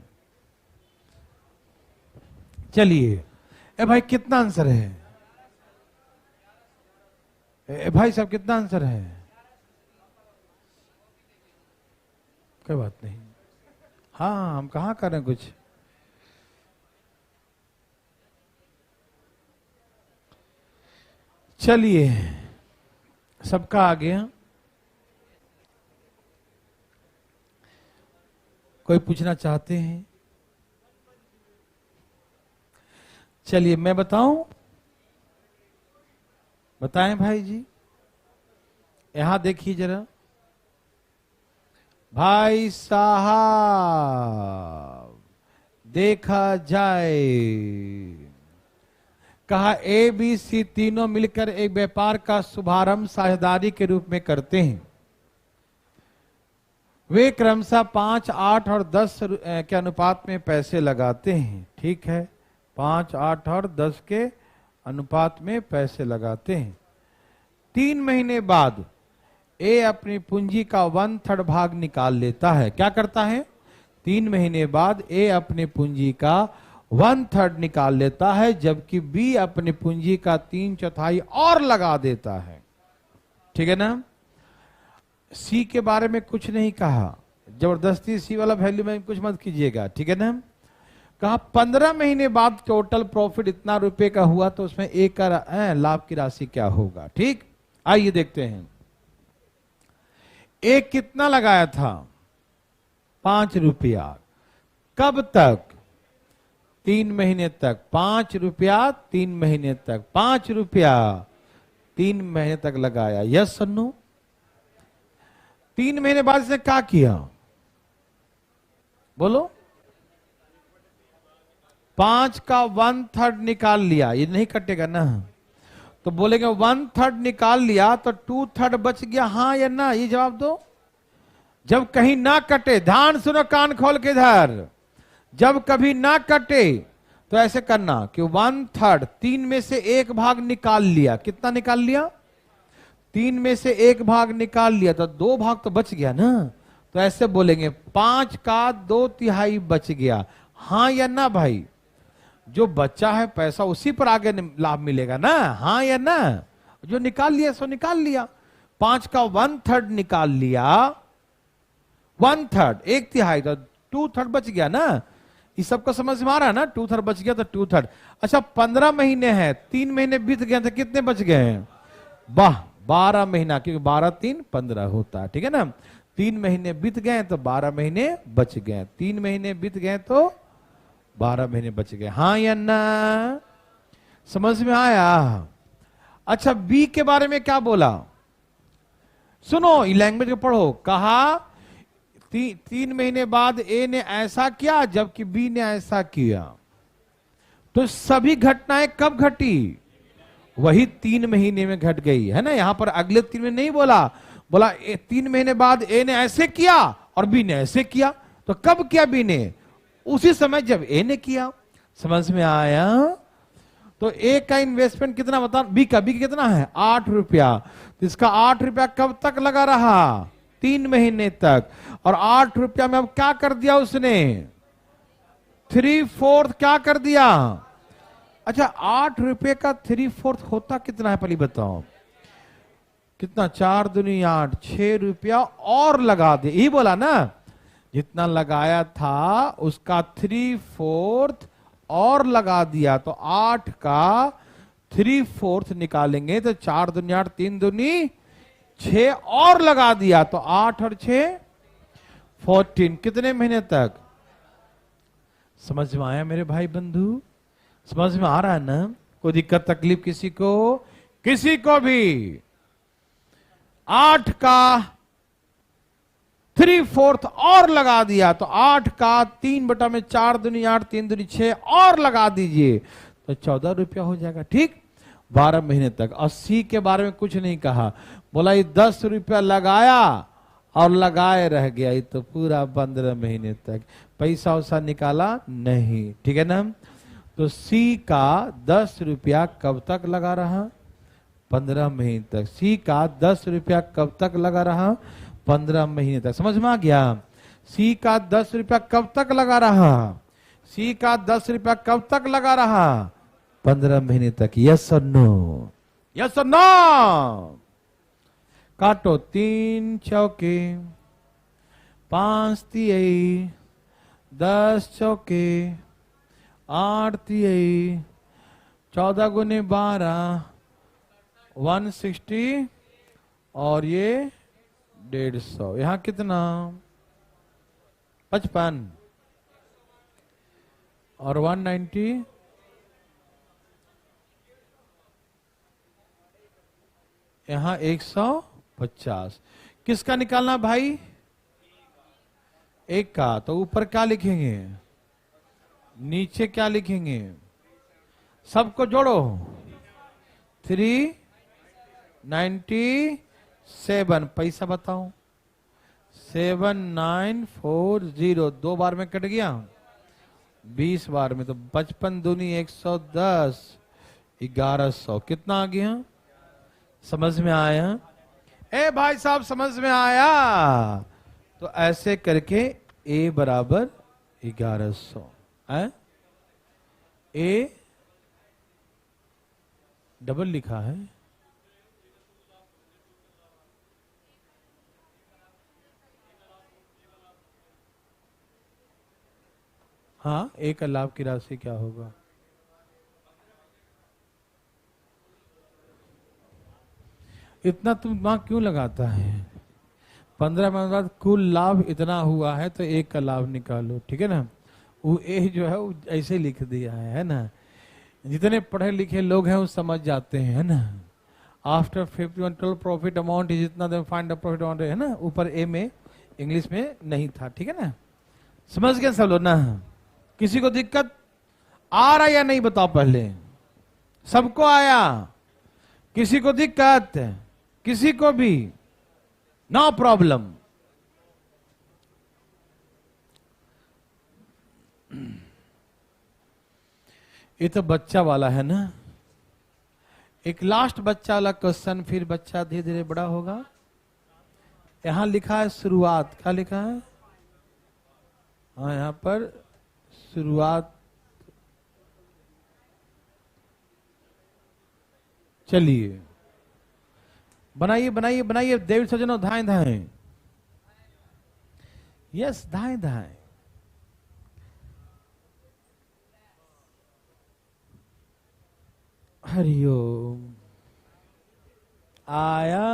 चलिए ए भाई कितना आंसर है? ए भाई साहब कितना आंसर है? कोई बात नहीं, हाँ हम कहाँ कर रहे हैं कुछ। चलिए सबका आ गया। कोई पूछना चाहते हैं? चलिए मैं बताऊं, बताएं भाई जी। यहां देखिए जरा भाई साहब, देखा जाए, कहा ए बी सी तीनों मिलकर एक व्यापार का शुभारंभ साझेदारी के रूप में करते हैं। वे क्रमशः 5, 8 और 10 के अनुपात में पैसे लगाते हैं। ठीक है, 5, 8 और 10 के अनुपात में पैसे लगाते हैं। 3 महीने बाद ए अपनी पूंजी का 1/3 भाग निकाल लेता है। क्या करता है? 3 महीने बाद ए अपनी पूंजी का 1/3 निकाल लेता है, जबकि बी अपनी पूंजी का 3/4 और लगा देता है। ठीक है ना। सी के बारे में कुछ नहीं कहा, जबरदस्ती सी वाला वैल्यू में कुछ मत कीजिएगा। ठीक है ना। कहा 15 महीने बाद टोटल प्रॉफिट इतना रुपए का हुआ, तो उसमें एक का लाभ की राशि क्या होगा। ठीक, आइए देखते हैं। एक कितना लगाया था? 5 रुपया। कब तक? 3 महीने तक। 5 रुपया 3 महीने तक। 5 रुपया 3 महीने तक लगाया। यस और नो? 3 महीने बाद इसने क्या किया? बोलो। 5 का 1/3 निकाल लिया, ये नहीं कटेगा ना, तो बोलेंगे 1/3 निकाल लिया तो 2/3 बच गया, हाँ या ना, ये जवाब दो। जब कहीं ना कटे, ध्यान सुनो कान खोल के इधर, जब कभी ना कटे तो ऐसे करना कि 1/3 3 में से 1 भाग निकाल लिया, कितना निकाल लिया, 3 में से 1 भाग निकाल लिया तो 2 भाग तो बच गया ना, तो ऐसे बोलेंगे 5 का 2/3 बच गया, हाँ या ना भाई। जो बच्चा है पैसा उसी पर आगे लाभ मिलेगा ना, हाँ या ना। जो निकाल लिया सो निकाल लिया, 5 का 1/3 निकाल लिया, 1/3 1/3 तो 2/3 बच गया ना, इस सबको समझ में आ रहा है ना, 2/3 बच गया तो 2/3। अच्छा 15 महीने हैं, 3 महीने बीत गए तो कितने बच गए हैं, वाह 12 महीना, क्योंकि 12 3 15 होता है, ठीक है ना। 3 महीने बीत गए तो 12 महीने बच गए, 3 महीने बीत गए तो 12 महीने बच गए, हाँ या ना, समझ में आया। अच्छा बी के बारे में क्या बोला, सुनो लैंग्वेज को पढ़ो। कहा 3 महीने बाद ए ने ऐसा किया जबकि बी ने ऐसा किया, तो सभी घटनाएं कब घटी, वही 3 महीने में घट गई है ना। यहां पर अगले 3 में नहीं बोला, बोला 3 महीने बाद ए ने ऐसे किया और बी ने ऐसे किया, तो कब किया बी ने, उसी समय जब ए ने किया, समझ में आया। तो ए का इन्वेस्टमेंट कितना बता, बी का कितना है 8 रुपया, तो इसका 8 रुपया कब तक लगा रहा, 3 महीने तक, और 8 रुपया में अब क्या कर दिया उसने, 3/4 क्या कर दिया। अच्छा 8 रुपये का 3/4 होता कितना है, पहले बताओ कितना, 4 दूनी 8, 6 रुपया और लगा दे, यही बोला ना, जितना लगाया था उसका 3/4 और लगा दिया, तो 8 का 3/4 निकालेंगे तो 4 दूनी 8, 3 दूनी 6 और लगा दिया, तो 8 और 6 14, कितने महीने तक, समझ में आया मेरे भाई बंधु, समझ में आ रहा है ना। कोई दिक्कत तकलीफ किसी को भी, 8 का 3/4 और लगा दिया, तो 8 का 3/4, 4 दूनी 8, 3 दूनी 6 और लगा दीजिए तो 14 रुपया हो जाएगा, ठीक 12 महीने तक। 80 के बारे में कुछ नहीं कहा, बोला ये 10 रुपया लगाया और लगाए रह गया, ये तो पूरा 15 महीने तक पैसा वैसा निकाला नहीं, ठीक है ना। तो सी का 10 रुपया कब तक लगा रहा, 15 महीने तक। सी का 10 रुपया कब तक लगा रहा, 15 महीने तक, समझ में आ गया। सी का 10 रुपया कब तक लगा रहा, सी का 10 रुपया कब तक लगा रहा, 15 महीने तक। यस और नो, यस और नो। काटो, 3 चौके 5 तिहाई, 10 चौके 8 तिहाई, 14 गुने 12 160, और ये 150, यहां कितना 55, और 190, यहां 150। किसका निकालना भाई, एक का, तो ऊपर क्या लिखेंगे, नीचे क्या लिखेंगे, सबको जोड़ो, 397, पैसा बताओ 7940, 2 बार में कट गया, 20 बार में, तो 55 दूनी 110, 1100, कितना आ गया, समझ में आया। ए भाई साहब समझ में आया। तो ऐसे करके ए बराबर 1100 है, ए डबल लिखा है, हाँ ए का लाभ की राशि क्या होगा, इतना तुम दिमाग क्यों लगाता है, 15 मिनट बाद कुल लाभ इतना हुआ है तो एक का लाभ निकालो, ठीक है ना। वो ए जो है वो ऐसे लिख दिया है ना, जितने पढ़े लिखे लोग हैं वो समझ जाते हैं, है ना। After 51 total profit amount is इतना, then find the profit amount, है ना, ऊपर ए में इंग्लिश में नहीं था, ठीक है ना, समझ गए सब लोग ना, किसी को दिक्कत। आ रहा या नहीं बताओ पहले? सबको आया? किसी को दिक्कत? किसी को भी? No problem. ये तो बच्चा वाला है ना। एक लास्ट बच्चा वाला क्वेश्चन, फिर बच्चा धीरे धीरे बड़ा होगा। यहां लिखा है शुरुआत। क्या लिखा है? हाँ, यहां पर शुरुआत। चलिए बनाइए बनाइए बनाइए। देवी सजनों, धाएं धाएं। यस, धाएं धाएं। हरिओम। आया?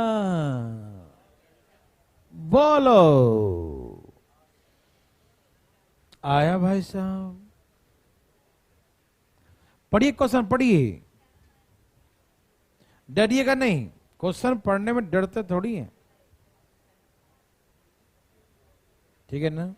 बोलो। आया भाई साहब? पढ़िए क्वेश्चन, पढ़िए। डरिएगा नहीं, क्वेश्चन पढ़ने में डरते थोड़ी है, ठीक है ना?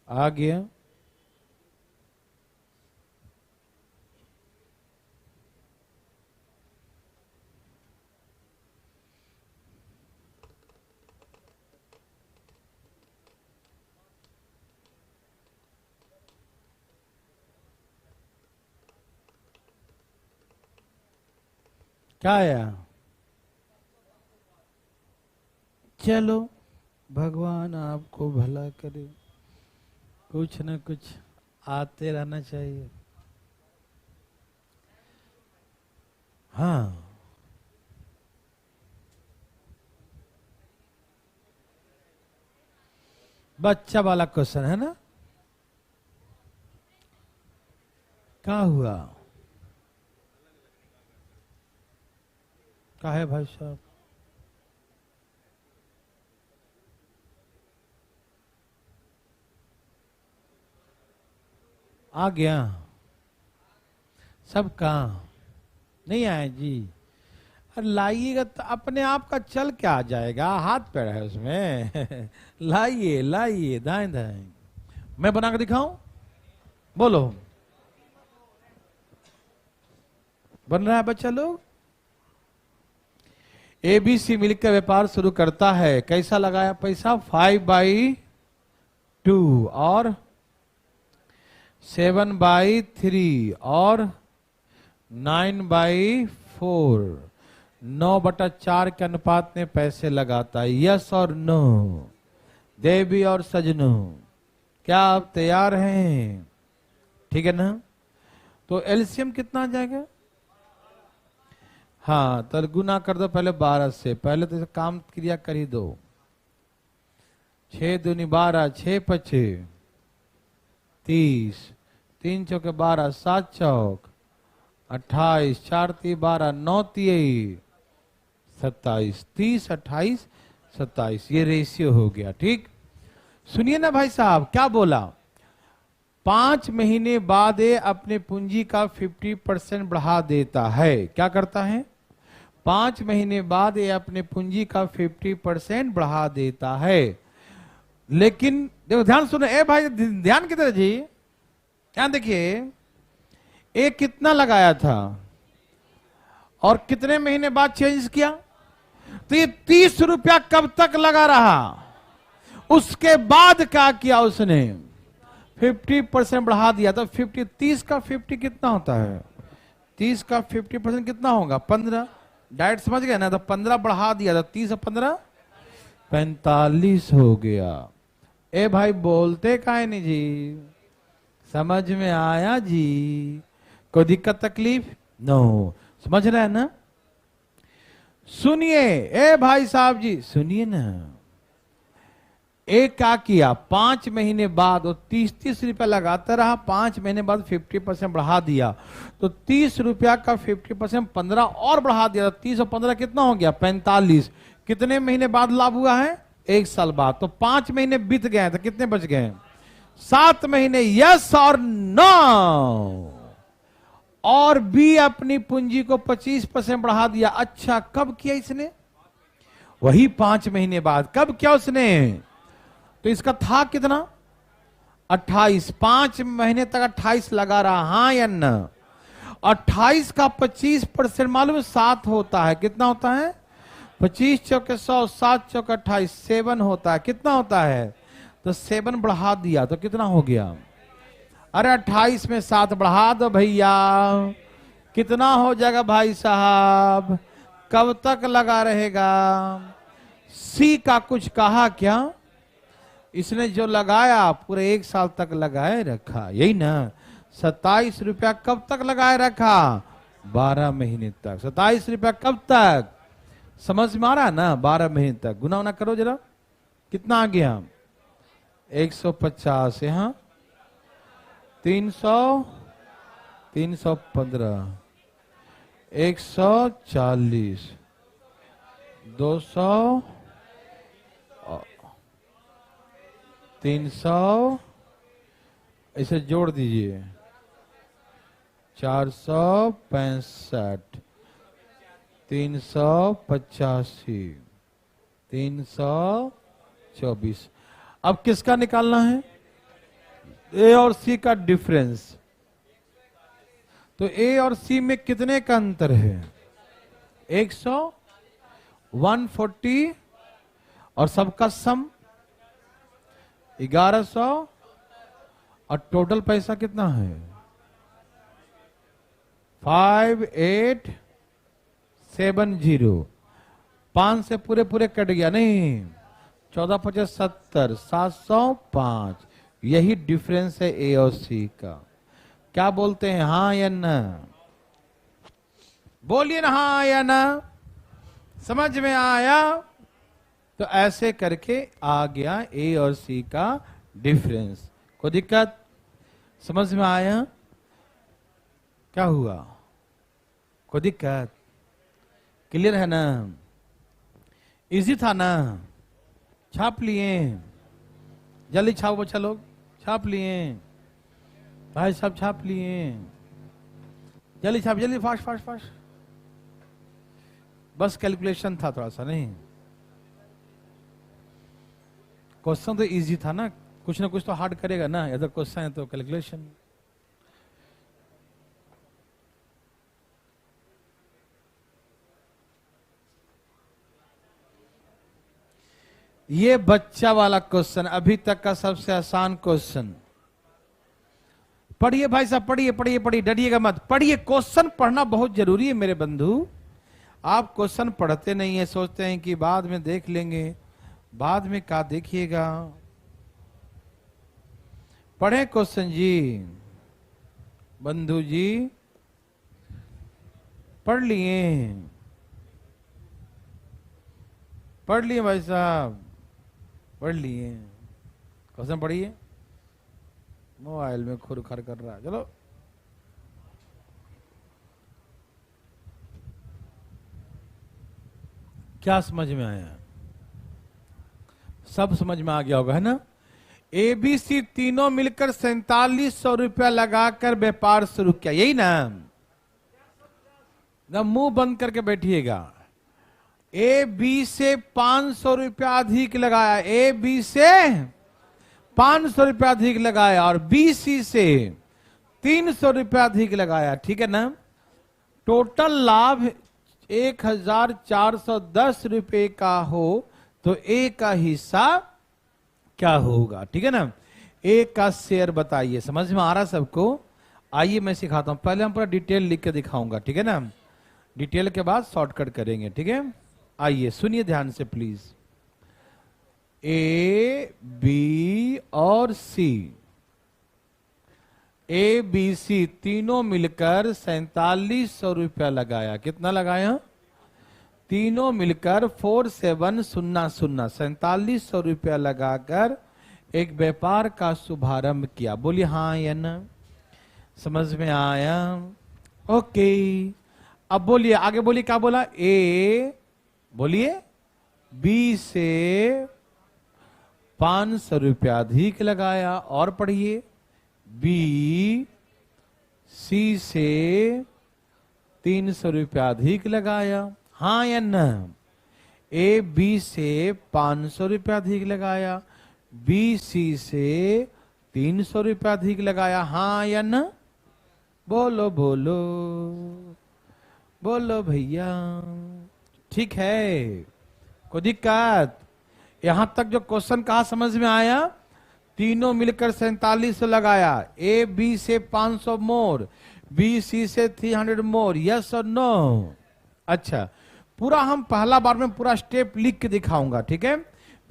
आ गया? क्या आया? चलो, भगवान आपको भला करे। कुछ न कुछ आते रहना चाहिए। हाँ, बच्चा वाला क्वेश्चन है ना? क्या हुआ? क्या है भाई साहब? आ गया सब? कहाँ नहीं आए जी? अरे लाइएगा तो अपने आप का चल क्या आ जाएगा, हाथ पैर है उसमें। लाइए लाइए, दाएं दाएं। मैं बना के दिखाऊं? बोलो। बन रहा है बच्चा लोग? ABC मिलकर व्यापार शुरू करता है। कैसा लगाया पैसा? 5/2 और 7/3 और 9/4। 9/4 के अनुपात में पैसे लगाता है। यस और नो? देवी और सजनों, क्या आप तैयार हैं? ठीक है ना? तो एलसीएम कितना आ जाएगा? हाँ, तो गुना कर दो पहले 12 से। पहले तो काम क्रिया कर ही दो। 6 दूनी 12, 6 पचे 30, 3 चौके 12, 7 चौक 28, 4 ती 12, 9 ती 27, 30, 28, 27। ये रेशियो हो गया। ठीक, सुनिए ना भाई साहब, क्या बोला? 5 महीने बाद ये अपने पूंजी का 50% बढ़ा देता है। क्या करता है? 5 महीने बाद ये अपने पूंजी का 50% बढ़ा देता है। लेकिन देखो, ध्यान सुनो। ए भाई, ध्यान की तरह जी, ध्यान देखिए। एक कितना लगाया था और कितने महीने बाद चेंज किया? तो ये 30 रुपया कब तक लगा रहा? उसके बाद क्या किया उसने? 50% बढ़ा दिया। तो 50, 30 का 50 कितना होता है? 30 का 50% कितना होगा? 15। डायरेक्ट समझ गए ना? तो 15 बढ़ा दिया। तो 30 और 15 45 हो गया। ए भाई, बोलते काहे नहीं जी? समझ में आया जी? कोई दिक्कत तकलीफ? नो। समझ रहे हैं ना? सुनिए ए भाई साहब जी, सुनिए ना। ए क्या किया, 5 महीने बाद वो 30-30 रुपया लगाता रहा, 5 महीने बाद 50% बढ़ा दिया, तो 30 रुपया का 50% 15 और बढ़ा दिया, 30 और 15 कितना हो गया, 45। कितने महीने बाद लाभ हुआ है, 1 साल बाद। तो 5 महीने बीत गए तो कितने बच गए, 7 महीने। यस और नो। और बी अपनी पूंजी को 25% बढ़ा दिया। अच्छा, कब किया इसने, वही 5 महीने बाद। कब किया उसने, तो इसका था कितना, 28। 5 महीने तक 28 लगा रहा, हाँ या ना। 28 का 25% मालूम है 7 होता है, कितना होता है, 25 चौके 100, 7 चौके 28, 7 होता है। कितना होता है, तो 7 बढ़ा दिया तो कितना हो गया, अरे 28 में 7 बढ़ा दो भैया, कितना हो जाएगा भाई साहब, कब तक लगा रहेगा। सी का कुछ कहा क्या, इसने जो लगाया पूरे 1 साल तक लगाए रखा, यही ना। 27 रुपया कब तक लगाए रखा, 12 महीने तक। 27 रुपया कब तक, समझ में आ रहा है ना, 12 महीने तक। गुना उना करो जरा, कितना आ गया, 150, यहाँ 300, 315, 140, 200, 300, इसे जोड़ दीजिए, 465, 385, 324। अब किसका निकालना है, ए और सी का डिफरेंस। तो ए और सी में कितने का अंतर है, 100, 140 और सबका सम 1100 और टोटल पैसा कितना है 5870। 5 से पूरे पूरे कट गया, नहीं 14 50 70, 705। यही डिफरेंस है ए और सी का। क्या बोलते हैं, हाँ या ना, बोलिए ना हाँ या ना। समझ में आया, तो ऐसे करके आ गया ए और सी का डिफरेंस। कोई दिक्कत, समझ में आया, क्या हुआ, कोई दिक्कत, क्लियर है ना, इजी था ना। छाप लिए, जल्दी छापो बच्चा लोग, छाप लिए भाई साहब, छाप लिए, जल्दी छाप, जल्दी, फास्ट फास्ट फास्ट। बस कैलकुलेशन था थोड़ा सा, नहीं क्वेश्चन तो इजी था ना, कुछ ना कुछ तो हार्ड करेगा ना, अदर क्वेश्चन है तो कैलकुलेशन। ये बच्चा वाला क्वेश्चन अभी तक का सबसे आसान क्वेश्चन। पढ़िए भाई साहब, पढ़िए पढ़िए पढ़िए, डरिएगा मत, पढ़िए। क्वेश्चन पढ़ना बहुत जरूरी है मेरे बंधु। आप क्वेश्चन पढ़ते नहीं है, सोचते हैं कि बाद में देख लेंगे, बाद में क्या देखिएगा। पढ़े क्वेश्चन जी, बंधु जी पढ़ लिए, पढ़ लिए भाई साहब, पढ़ लिए। क्वेश्चन पढ़िए, मोबाइल में खुर खर कर रहा है, चलो। क्या समझ में आया, सब समझ में आ गया होगा, है ना। एबीसी तीनों मिलकर 4700 रुपया लगाकर व्यापार शुरू किया, यही ना। मुंह बंद करके बैठिएगा। ए बी से 500 रुपया अधिक लगाया, ए बी से 500 रुपया अधिक लगाया, और बी सी से 300 रुपया अधिक लगाया, ठीक है ना। टोटल लाभ 1410 रुपए का हो तो ए का हिस्सा क्या होगा, ठीक है ना। ए का शेयर बताइए। समझ में आ रहा सबको, आइए मैं सिखाता हूं। पहले हम पूरा डिटेल लिख के दिखाऊंगा, ठीक है ना। डिटेल के बाद शॉर्टकट करेंगे, ठीक है। आइए सुनिए ध्यान से प्लीज। ए बी और सी, ए बी सी तीनों मिलकर 4700 रुपया लगाया। कितना लगाया, तीनों मिलकर 4700 4700 रुपया लगाकर एक व्यापार का शुभारंभ किया। बोलिए हाँ या ना, समझ में आया? ओके, अब बोलिए आगे, बोलिए क्या बोला? ए, बोलिए बी से 500 रुपया अधिक लगाया। और पढ़िए, बी सी से 300 रुपया अधिक लगाया। हाँ या ना? ए बी से 500 रुपया अधिक लगाया, बी सी से 300 रुपया अधिक लगाया। हाँ या ना? बोलो बोलो बोलो भैया, ठीक है? कोई दिक्कत? यहां तक जो क्वेश्चन कहा समझ में आया? तीनों मिलकर 4700 लगाया, ए बी से 500 मोर, बी सी से 300 मोर, यस और नो? अच्छा, पूरा हम पहला बार में पूरा स्टेप लिख के दिखाऊंगा, ठीक है?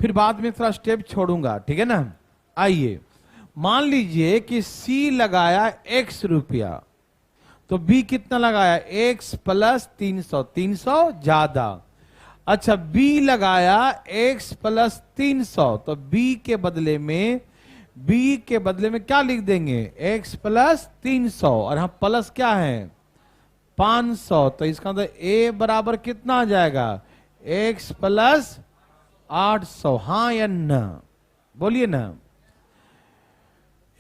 फिर बाद में थोड़ा स्टेप छोड़ूंगा, ठीक है ना? आइए, मान लीजिए कि सी लगाया x रुपया, तो बी कितना लगाया? x प्लस 300, 300 ज्यादा। अच्छा, बी लगाया x प्लस 300, तो b के बदले में क्या लिख देंगे? x प्लस 300, और हम प्लस क्या है? 500, तो इसका मतलब a बराबर कितना आ जाएगा? x plus 800। हाँ या ना? बोलिए ना।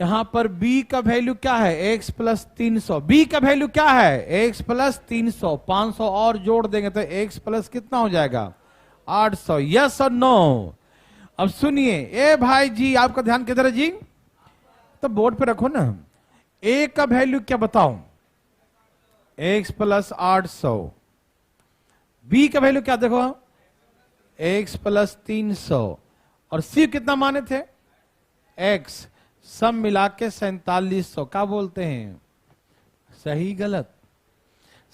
यहां पर b का वैल्यू क्या है? x plus 300। b का वैल्यू क्या है? x प्लस 300, 500 और जोड़ देंगे तो x प्लस कितना हो जाएगा? 800। यस और नो? अब सुनिए, ए भाई जी, आपका ध्यान किधर है जी? तो बोर्ड पे रखो ना। a का वैल्यू क्या बताओ? x plus 800। b का वैल्यू क्या देखो? x plus 300। और c कितना माने थे? x, सब मिला के 4700। क्या बोलते हैं? सही गलत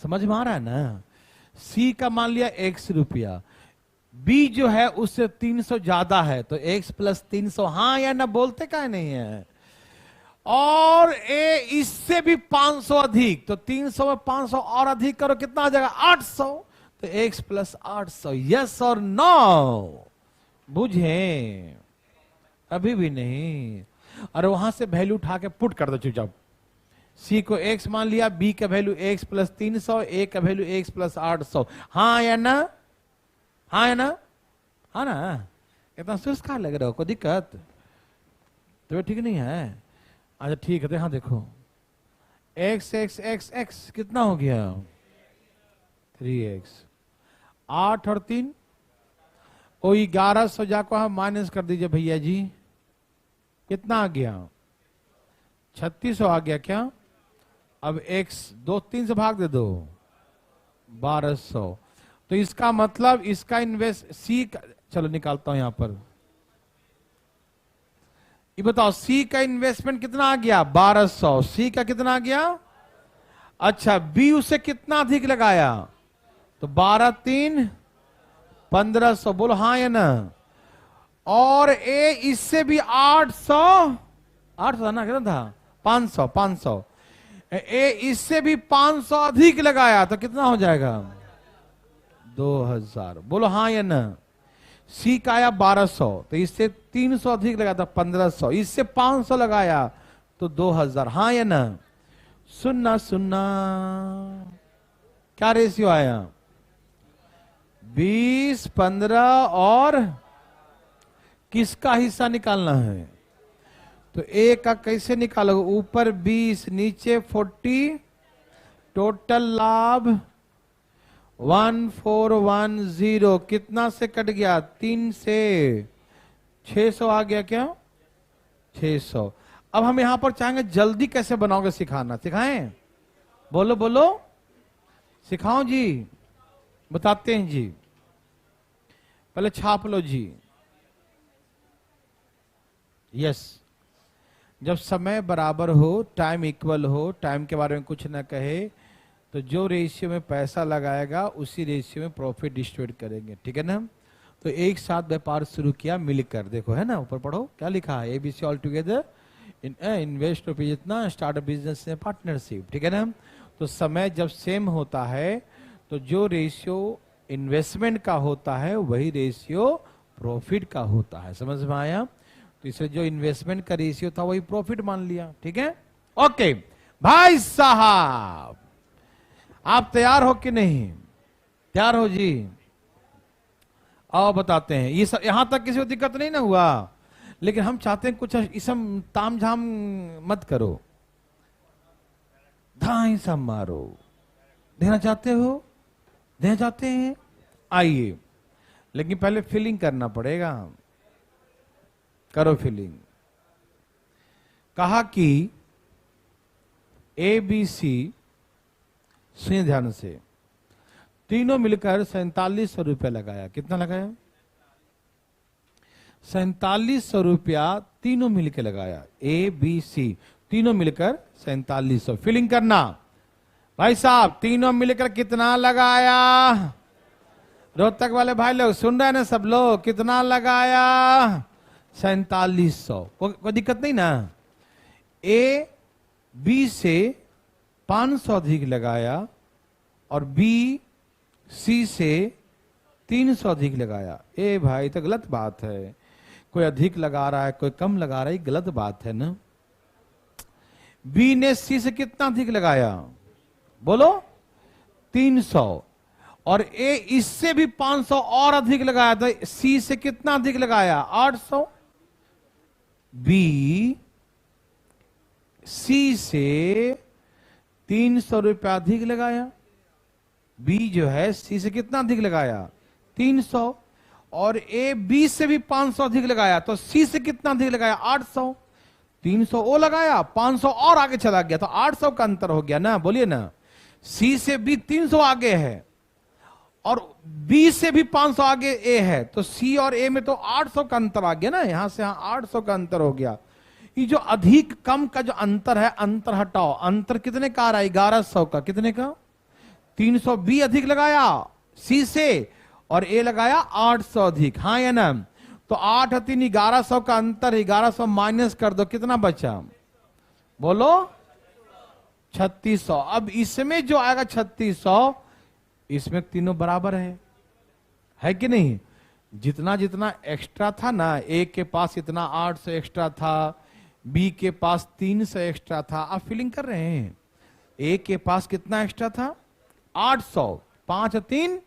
समझ में आ रहा है ना? c का मान लिया x रुपया, b जो है उससे 300 ज्यादा है, तो x प्लस 300। हाँ या ना? बोलते क्या नहीं है? और a इससे भी 500 अधिक, तो 300 में 500 और अधिक करो, कितना आ जाएगा? 800, तो x प्लस 800। यस और नो? बुझे? अभी भी नहीं? और वहां से वैल्यू उठा के पुट कर दो चुपचाप। c को x मान लिया, b का वैल्यू x प्लस 300, a का वैल्यू x प्लस 800। हाँ या ना? हाँ या ना? हाँ ना? इतना सुस्त लग रहा हो? कोई दिक्कत? तो ठीक नहीं है? अच्छा ठीक है, तो यहां देखो, x x x x कितना हो गया? 3x। 8 और 3 ओ 1100, जाको हम माइनस कर दीजिए भैया जी। कितना आ गया? 3600 आ गया क्या? अब x 3 से भाग दे दो, 1200। तो इसका मतलब इसका इन्वेस्ट सी का, चलो निकालता हूं यहां पर। ये बताओ, सी का इन्वेस्टमेंट कितना आ गया? 1200। सी का कितना आ गया? अच्छा, बी उसे कितना अधिक लगाया? तो 12 3 1500। बोलो हाँ या ना? और ए इससे भी 800 ना, कितना था? 500। ए इससे भी 500 अधिक लगाया, तो कितना हो जाएगा? 2000। बोलो हाँ या ना? सी का आया 1200, तो इससे 300 अधिक लगाया था 1500, इससे 500 लगाया तो 2000। हाँ या ना? सुनना सुनना, क्या रेशियो आया? 20 15 और किसका हिस्सा निकालना है? तो ए का कैसे निकालोगे? ऊपर 20 नीचे 40, टोटल लाभ 1410। कितना से कट गया? 3 से 600 आ गया क्या? 600। अब हम यहां पर चाहेंगे जल्दी कैसे बनाओगे सिखाना, सिखाएं? बोलो बोलो, सिखाओ जी, बताते हैं जी। पहले छाप लो जी। यस, जब समय बराबर हो, टाइम इक्वल हो, टाइम के बारे में कुछ ना कहे, तो जो रेशियो में पैसा लगाएगा उसी रेशियो में प्रॉफिट डिस्ट्रीब्यूट करेंगे, ठीक है ना? तो एक साथ व्यापार शुरू किया मिलकर, देखो है ना, ऊपर पढ़ो क्या लिखा है? एबीसी ऑल टुगेदर इन्वेस्ट रुपये जितना, स्टार्ट बिजनेस में पार्टनरशिप, ठीक है ना? तो समय जब सेम होता है तो जो रेशियो इन्वेस्टमेंट का होता है वही रेशियो प्रॉफिट का होता है। समझ में आया? तो इसलिए जो इन्वेस्टमेंट का रेशियो था वही प्रॉफिट मान लिया। ठीक है, ओके भाई साहब, आप तैयार हो कि नहीं? तैयार हो जी? आओ बताते हैं। ये सब यहां तक किसी को दिक्कत नहीं ना हुआ? लेकिन हम चाहते हैं कुछ इसम ताम झाम मत करो, धाई सब मारो। देना चाहते हो? देना चाहते हैं? आइए, लेकिन पहले फीलिंग करना पड़ेगा। करो फीलिंग। कहा कि ए बी सी, सुनिए ध्यान से, तीनों मिलकर 4700 रुपया लगाया। कितना लगाया? 4700 रुपया तीनों मिलकर लगाया। ए बी सी तीनों मिलकर 4700। फीलिंग करना भाई साहब, तीनों मिलकर कितना लगाया? रोहतक वाले भाई लोग सुन रहे हैं ना सब लोग? कितना लगाया? 4700। कोई दिक्कत नहीं ना? ए बी से 500 अधिक लगाया और बी सी से 300 अधिक लगाया। ए भाई, तो गलत बात है। कोई अधिक लगा रहा है, कोई कम लगा रहा है, गलत बात है ना? बी ने सी से कितना अधिक लगाया? बोलो 300। और ए इससे भी 500 और अधिक लगाया, तो सी से कितना अधिक लगाया? 800। बी सी से 300 रुपया अधिक लगाया। बी जो है सी से कितना अधिक लगाया? 300। और ए बी से भी 500 अधिक लगाया, तो सी से कितना अधिक लगाया? 800। 300 वो लगाया, 500 और आगे चला गया, तो 800 का अंतर हो गया ना? बोलिए ना। सी से बी 300 आगे है और बी से भी 500 आगे ए है, तो सी और ए में तो 800 का अंतर आ गया ना। यहां से यहां 800 का अंतर हो गया। ये जो अधिक कम का जो अंतर है, अंतर हटाओ। अंतर कितने का आ रहा है? 1100 का। कितने का? 300 बी अधिक लगाया सी से और ए लगाया 800 अधिक। हाँ या ना? तो 8 3 1100 का अंतर, 1100 माइनस कर दो, कितना बचा? बोलो 3600। अब इसमें जो आएगा 3600, इसमें तीनों बराबर है कि नहीं? जितना जितना एक्स्ट्रा था ना, ए के पास इतना 800 एक्स्ट्रा था, बी के पास 300 एक्स्ट्रा था। आप फीलिंग कर रहे हैं? ए के पास कितना एक्स्ट्रा था? 800। 5 3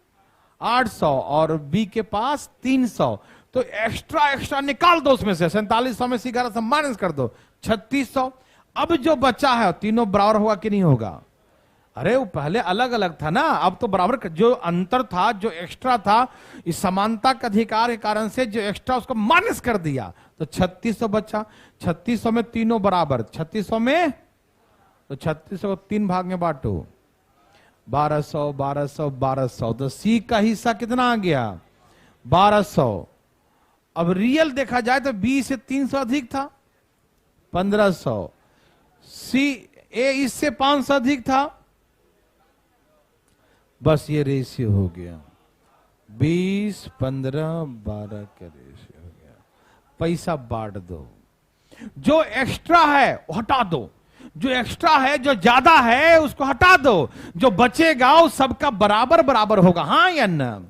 800 और बी के पास 300। तो एक्स्ट्रा निकाल दो उसमें से। 4700 में से 1100 माइनस कर दो, 3600। अब जो बचा है तीनों बराबर होगा कि नहीं होगा? अरे वो पहले अलग अलग था ना, अब तो बराबर। जो अंतर था, जो एक्स्ट्रा था, इस समानता के अधिकार के कारण से जो एक्स्ट्रा उसको माइनस कर दिया, तो 3600 बचा। 3600 में तीनों बराबर। 3600 में तो 3600 को 3 भाग में बांटो, 1200 1200 1200। तो सी का हिस्सा कितना आ गया? 1200। अब रियल देखा जाए तो बी से 300 अधिक था, 1500। सी ए इससे 500 अधिक था। बस ये रेशियो हो गया 20 15 12 का रेशियो हो गया। पैसा बांट दो। जो एक्स्ट्रा है वो हटा दो, जो एक्स्ट्रा है, जो ज्यादा है, उसको हटा दो। जो बचेगा वो सबका बराबर बराबर होगा। हाँ या ना?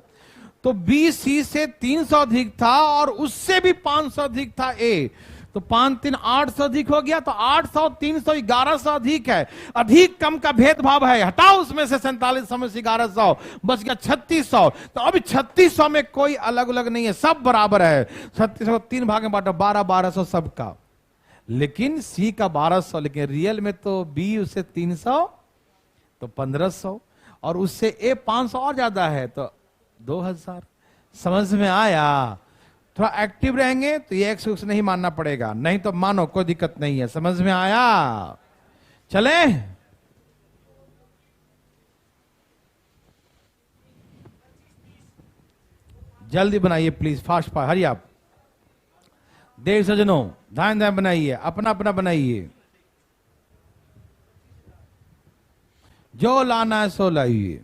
तो बी सी से 300 अधिक था और उससे भी 500 अधिक था ए, तो 5 3 800 अधिक हो गया। तो 800 300 1100 अधिक है। अधिक कम का भेदभाव है, हटाओ उसमें से 4700 में से 1100, बच गया 3600। तो अब 3600 में कोई अलग अलग नहीं है, सब बराबर है। 3600 को 3 भाग में बांटो, 12 1200 सबका। लेकिन सी का 1200, लेकिन रियल में तो बी उससे 300 तो 1500 और उससे ए 500 और ज्यादा है तो 2000। समझ में आया? थोड़ा एक्टिव रहेंगे तो ये एक्स नहीं मानना पड़ेगा, नहीं तो मानो कोई दिक्कत नहीं है। समझ में आया? चले जल्दी बनाइए प्लीज, फास्ट फास्ट, हरी आप। देव सजनों ध्यान ध्यान बनाइए, अपना अपना बनाइए। जो लाना है सो लाइए।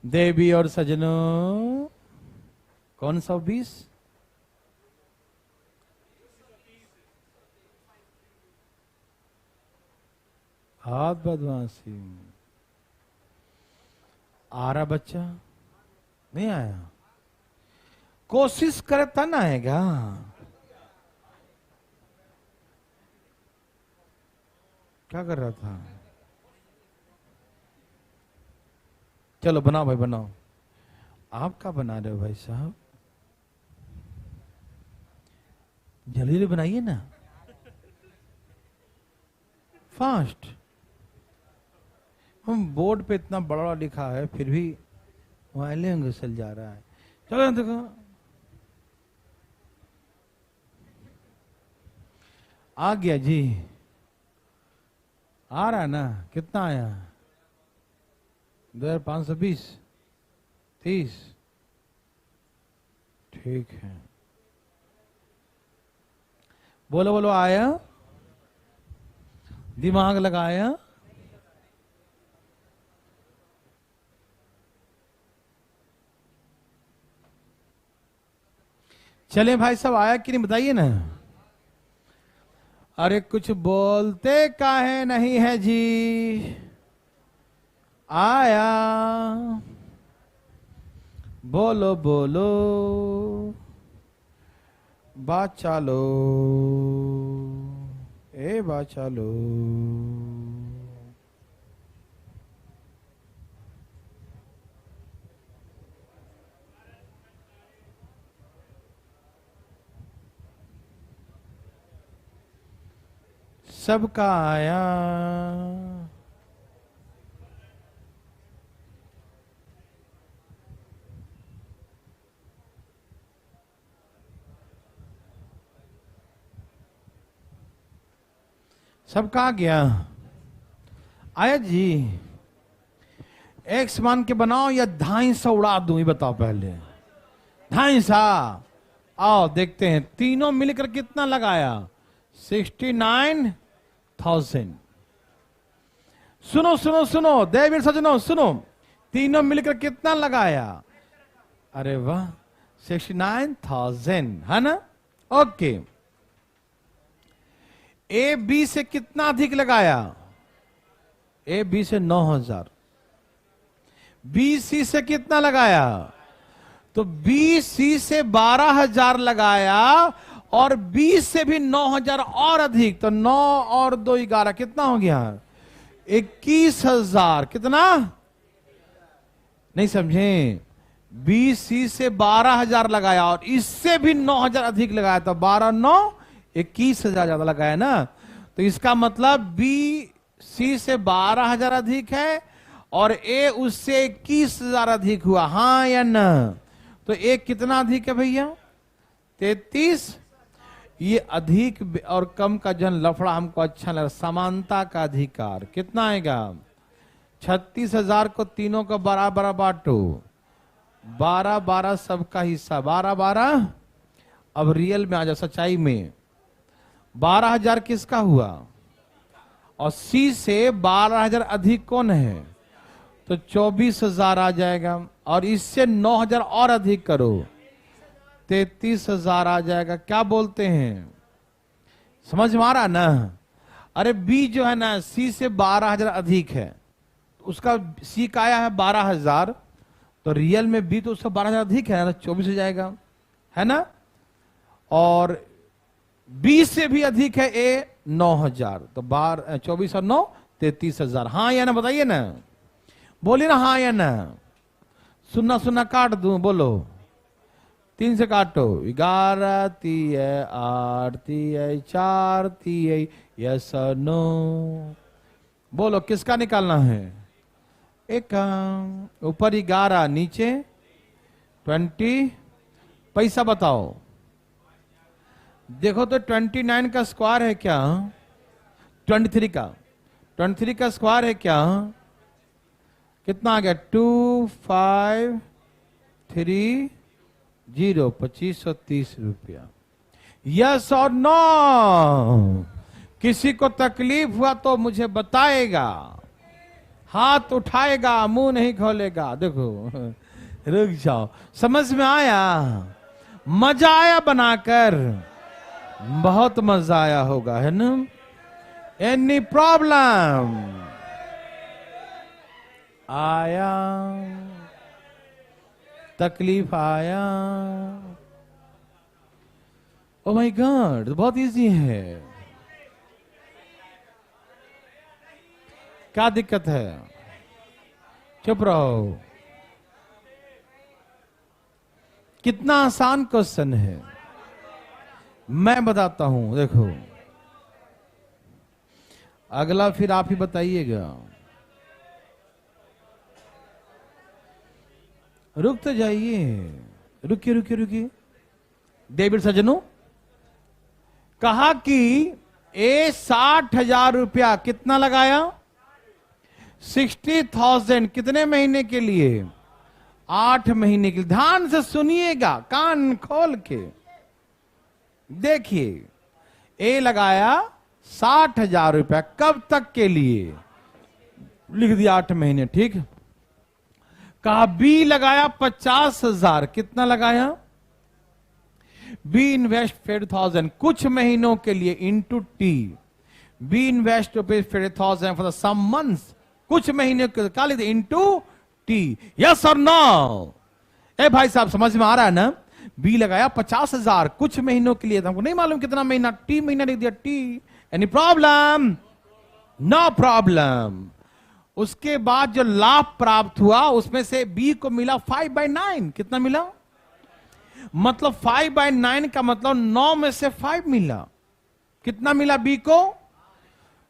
देवी और सजनों, कौन सा 20? हाथ बदमाशी। आ रहा बच्चा? नहीं आया? कोशिश करे तब ना आएगा। क्या कर रहा था? चलो बनाओ भाई बनाओ। आप क्या बना रहे हो भाई साहब? जल्दी जल्दी बनाइए ना, फास्ट। हम बोर्ड पे इतना बड़ा लिखा है फिर भी वायले घुसल जा रहा है। चलो देखो, आ गया जी। आ रहा है ना? कितना आया? 2520 30। ठीक है, बोलो बोलो। आया? दिमाग लगाया? चले भाई साहब, आया कि नहीं बताइए ना। अरे कुछ बोलते काहे नहीं है जी? आया, बोलो बोलो, बात चालो, ए बात चालो। सबका आया, सबका आ गया। आया जी। एक्स मान के बनाओ या 250 उड़ा दूं, ये बताओ पहले। 250। आओ देखते हैं तीनों मिलकर कितना लगाया। 69,000। सुनो सुनो सुनो देवीर सजनो सुनो, तीनों मिलकर कितना लगाया? अरे वाह, 69,000 है ना? ओके। ए बी से कितना अधिक लगाया? ए बी से 9,000। बी सी से कितना लगाया? तो बी सी से 12,000 लगाया और बी से भी 9,000 और अधिक, तो 9 और 2 11, कितना हो गया? 21,000। कितना? नहीं समझे? बी सी से 12,000 लगाया और इससे भी 9,000 अधिक लगाया, तो 12 9 21,000 ज्यादा लगाया ना। तो इसका मतलब बी सी से 12,000 अधिक है और ए उससे 21,000 अधिक हुआ, हाँ या ना? तो ए कितना अधिक है भैया? 33। ये अधिक और कम का जन लफड़ा हमको अच्छा लगा। समानता का अधिकार कितना आएगा? 36,000 को तीनों को बराबर बांटो, 12 12 सबका हिस्सा, 12 12। अब रियल में आ जाओ, सच्चाई में 12,000 किसका हुआ? और सी से 12,000 अधिक कौन है? तो 24,000 आ जाएगा और इससे 9,000 और अधिक करो, 33,000 आ जाएगा। क्या बोलते हैं? समझ में आ रहा ना? अरे बी जो है ना सी से 12,000 अधिक है, उसका सी का आया है 12,000, तो रियल में बी तो उसका 12,000 अधिक है ना, 24 हो जाएगा, है ना? और बी से भी अधिक है ए 9,000, तो 24 और 9 33,000। हाँ या ना बताइए ना, बोलिए ना हाँ या ना। सुनना सुनना काट दूं, बोलो। 3 से काटो, 11 3 8 3 4 3, यस और नो। बोलो किसका निकालना है? एक ऊपर 11 नीचे 20। पैसा बताओ। देखो तो 29 का स्क्वायर है क्या? 23 का 23 का स्क्वायर है क्या? कितना आ गया? 2530, 2530 रुपया। यस और नो? किसी को तकलीफ हुआ तो मुझे बताएगा, हाथ उठाएगा, मुंह नहीं खोलेगा। देखो रुक जाओ, समझ में आया? मजा आया बनाकर? बहुत मजा आया होगा, है ना? Any problem? आया, तकलीफ आया। ओ माय गॉड, बहुत इजी है। क्या दिक्कत है? चुप रहो। कितना आसान क्वेश्चन है, मैं बताता हूं। देखो, अगला फिर आप ही बताइएगा। रुक तो जाइए, रुकिए रुकिए रुकिए। डेविड सज्जनों, कहा कि 60,000 रुपया कितना लगाया? 60,000 कितने महीने के लिए? 8 महीने के लिए। ध्यान से सुनिएगा, कान खोल के देखिए। ए लगाया 60,000 रुपया, कब तक के लिए? लिख दिया 8 महीने, ठीक। कहा बी लगाया 50,000, कितना लगाया? बी इन्वेस्ट 50,000 कुछ महीनों के लिए, into T. B invest 50,000 for some months, कुछ महीने के लिए, इंटू टी। यस और नो? ए भाई साहब, समझ में आ रहा है ना? बी लगाया 50,000 कुछ महीनों के लिए, हमको नहीं मालूम कितना महीना, टी महीना लिख दिया, T. Any problem? No problem. उसके बाद जो लाभ प्राप्त हुआ उसमें से बी को मिला 5/9। कितना मिला? मतलब 5/9 का मतलब 9 में से 5 मिला। कितना मिला बी को?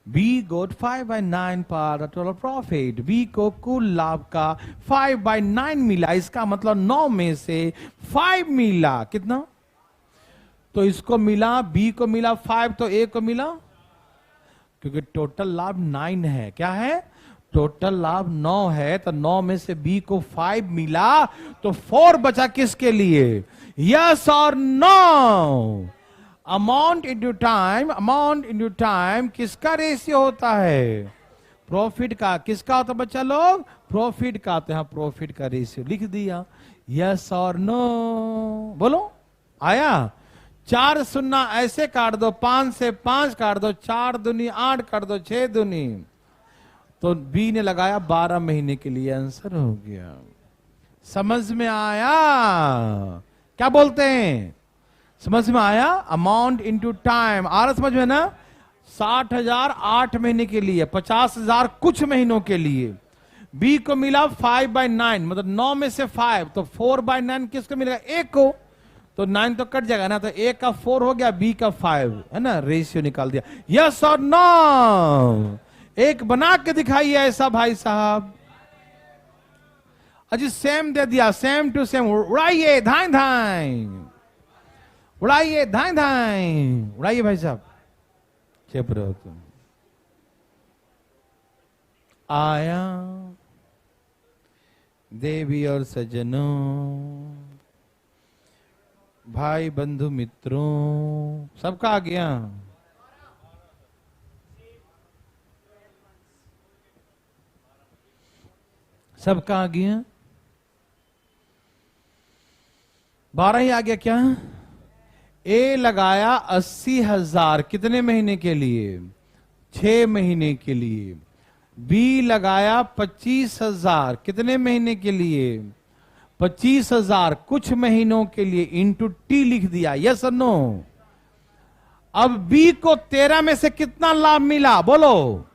बी गोट 5/9 पर टोटल प्रॉफिट। बी को कुल लाभ का 5/9 मिला, इसका मतलब 9 में से 5 मिला। कितना? तो इसको मिला, बी को मिला 5, तो ए को मिला, क्योंकि टोटल लाभ 9 है। क्या है? टोटल लाभ 9 है, तो 9 में से बी को 5 मिला, तो 4 बचा किसके लिए? यस और no? Amount into time, amount into time किसका रेशियो होता है? प्रॉफिट का। किसका होता है बच्चा लोग? प्रॉफिट का। तो यहां प्रॉफिट का रेशियो लिख दिया। यस और नो? बोलो, आया? 4 शून्य ऐसे काट दो, 5 से 5 काट दो, 4 दूनी 8 काट दो, 6 दूनी। तो बी ने लगाया 12 महीने के लिए, आंसर हो गया। समझ में आया? क्या बोलते हैं? समझ में आया? Amount into time. आ रहा समझ में ना? 60,000 8 महीने के लिए, 50,000 कुछ महीनों के लिए। बी को मिला 5/9, मतलब 9 में से 5, तो 4/9 किसको मिलेगा? ए को। तो 9 तो कट जाएगा ना, तो ए का 4 हो गया, बी का 5 है ना। रेशियो निकाल दिया। यस और नो? एक बना के दिखाइए ऐसा भाई साहब। अजी सेम दे दिया, सेम टू सेम। उड़ाइए, धाई धाई उड़ाइए, धाई धाई उड़ाइए भाई साहब। चुप रहो तुम। आया देवी और सज्जनों, भाई बंधु मित्रों, सबका आ गया? सबका आ गया? 12 ही आ गया क्या? ए लगाया 80,000 कितने महीने के लिए? 6 महीने के लिए। बी लगाया 25,000 कितने महीने के लिए? 25,000 कुछ महीनों के लिए, इंटू टी लिख दिया। यस और नो? अब बी को 13 में से कितना लाभ मिला? बोलो।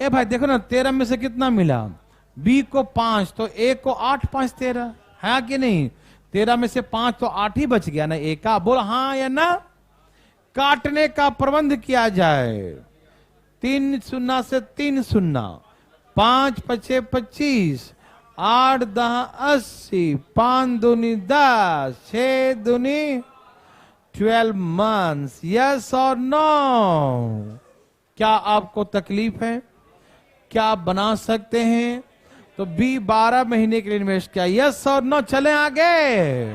ए भाई देखो ना, 13 में से कितना मिला? बी को 5, तो ए को 8 5 13 है कि नहीं? 13 में से 5 तो 8 ही बच गया ना ए का। बोल हाँ या ना? काटने का प्रबंध किया जाए। 3 शून्य से 3 शून्य, 5 5 25, 8 10 80, 5 दूनी 10, 6 दूनी 12 मंथ्स। यस और नो? क्या आपको तकलीफ है? क्या आप बना सकते हैं? तो बी 12 महीने के लिए इन्वेस्ट किया। यस और नो? चले आगे।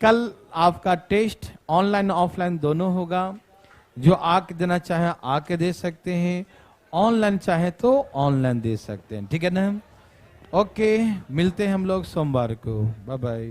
कल आपका टेस्ट ऑनलाइन ऑफलाइन दोनों होगा। जो आके देना चाहे आके दे सकते हैं, ऑनलाइन चाहे तो ऑनलाइन दे सकते हैं। ठीक है ना? ओके, मिलते हैं हम लोग सोमवार को। Bye bye.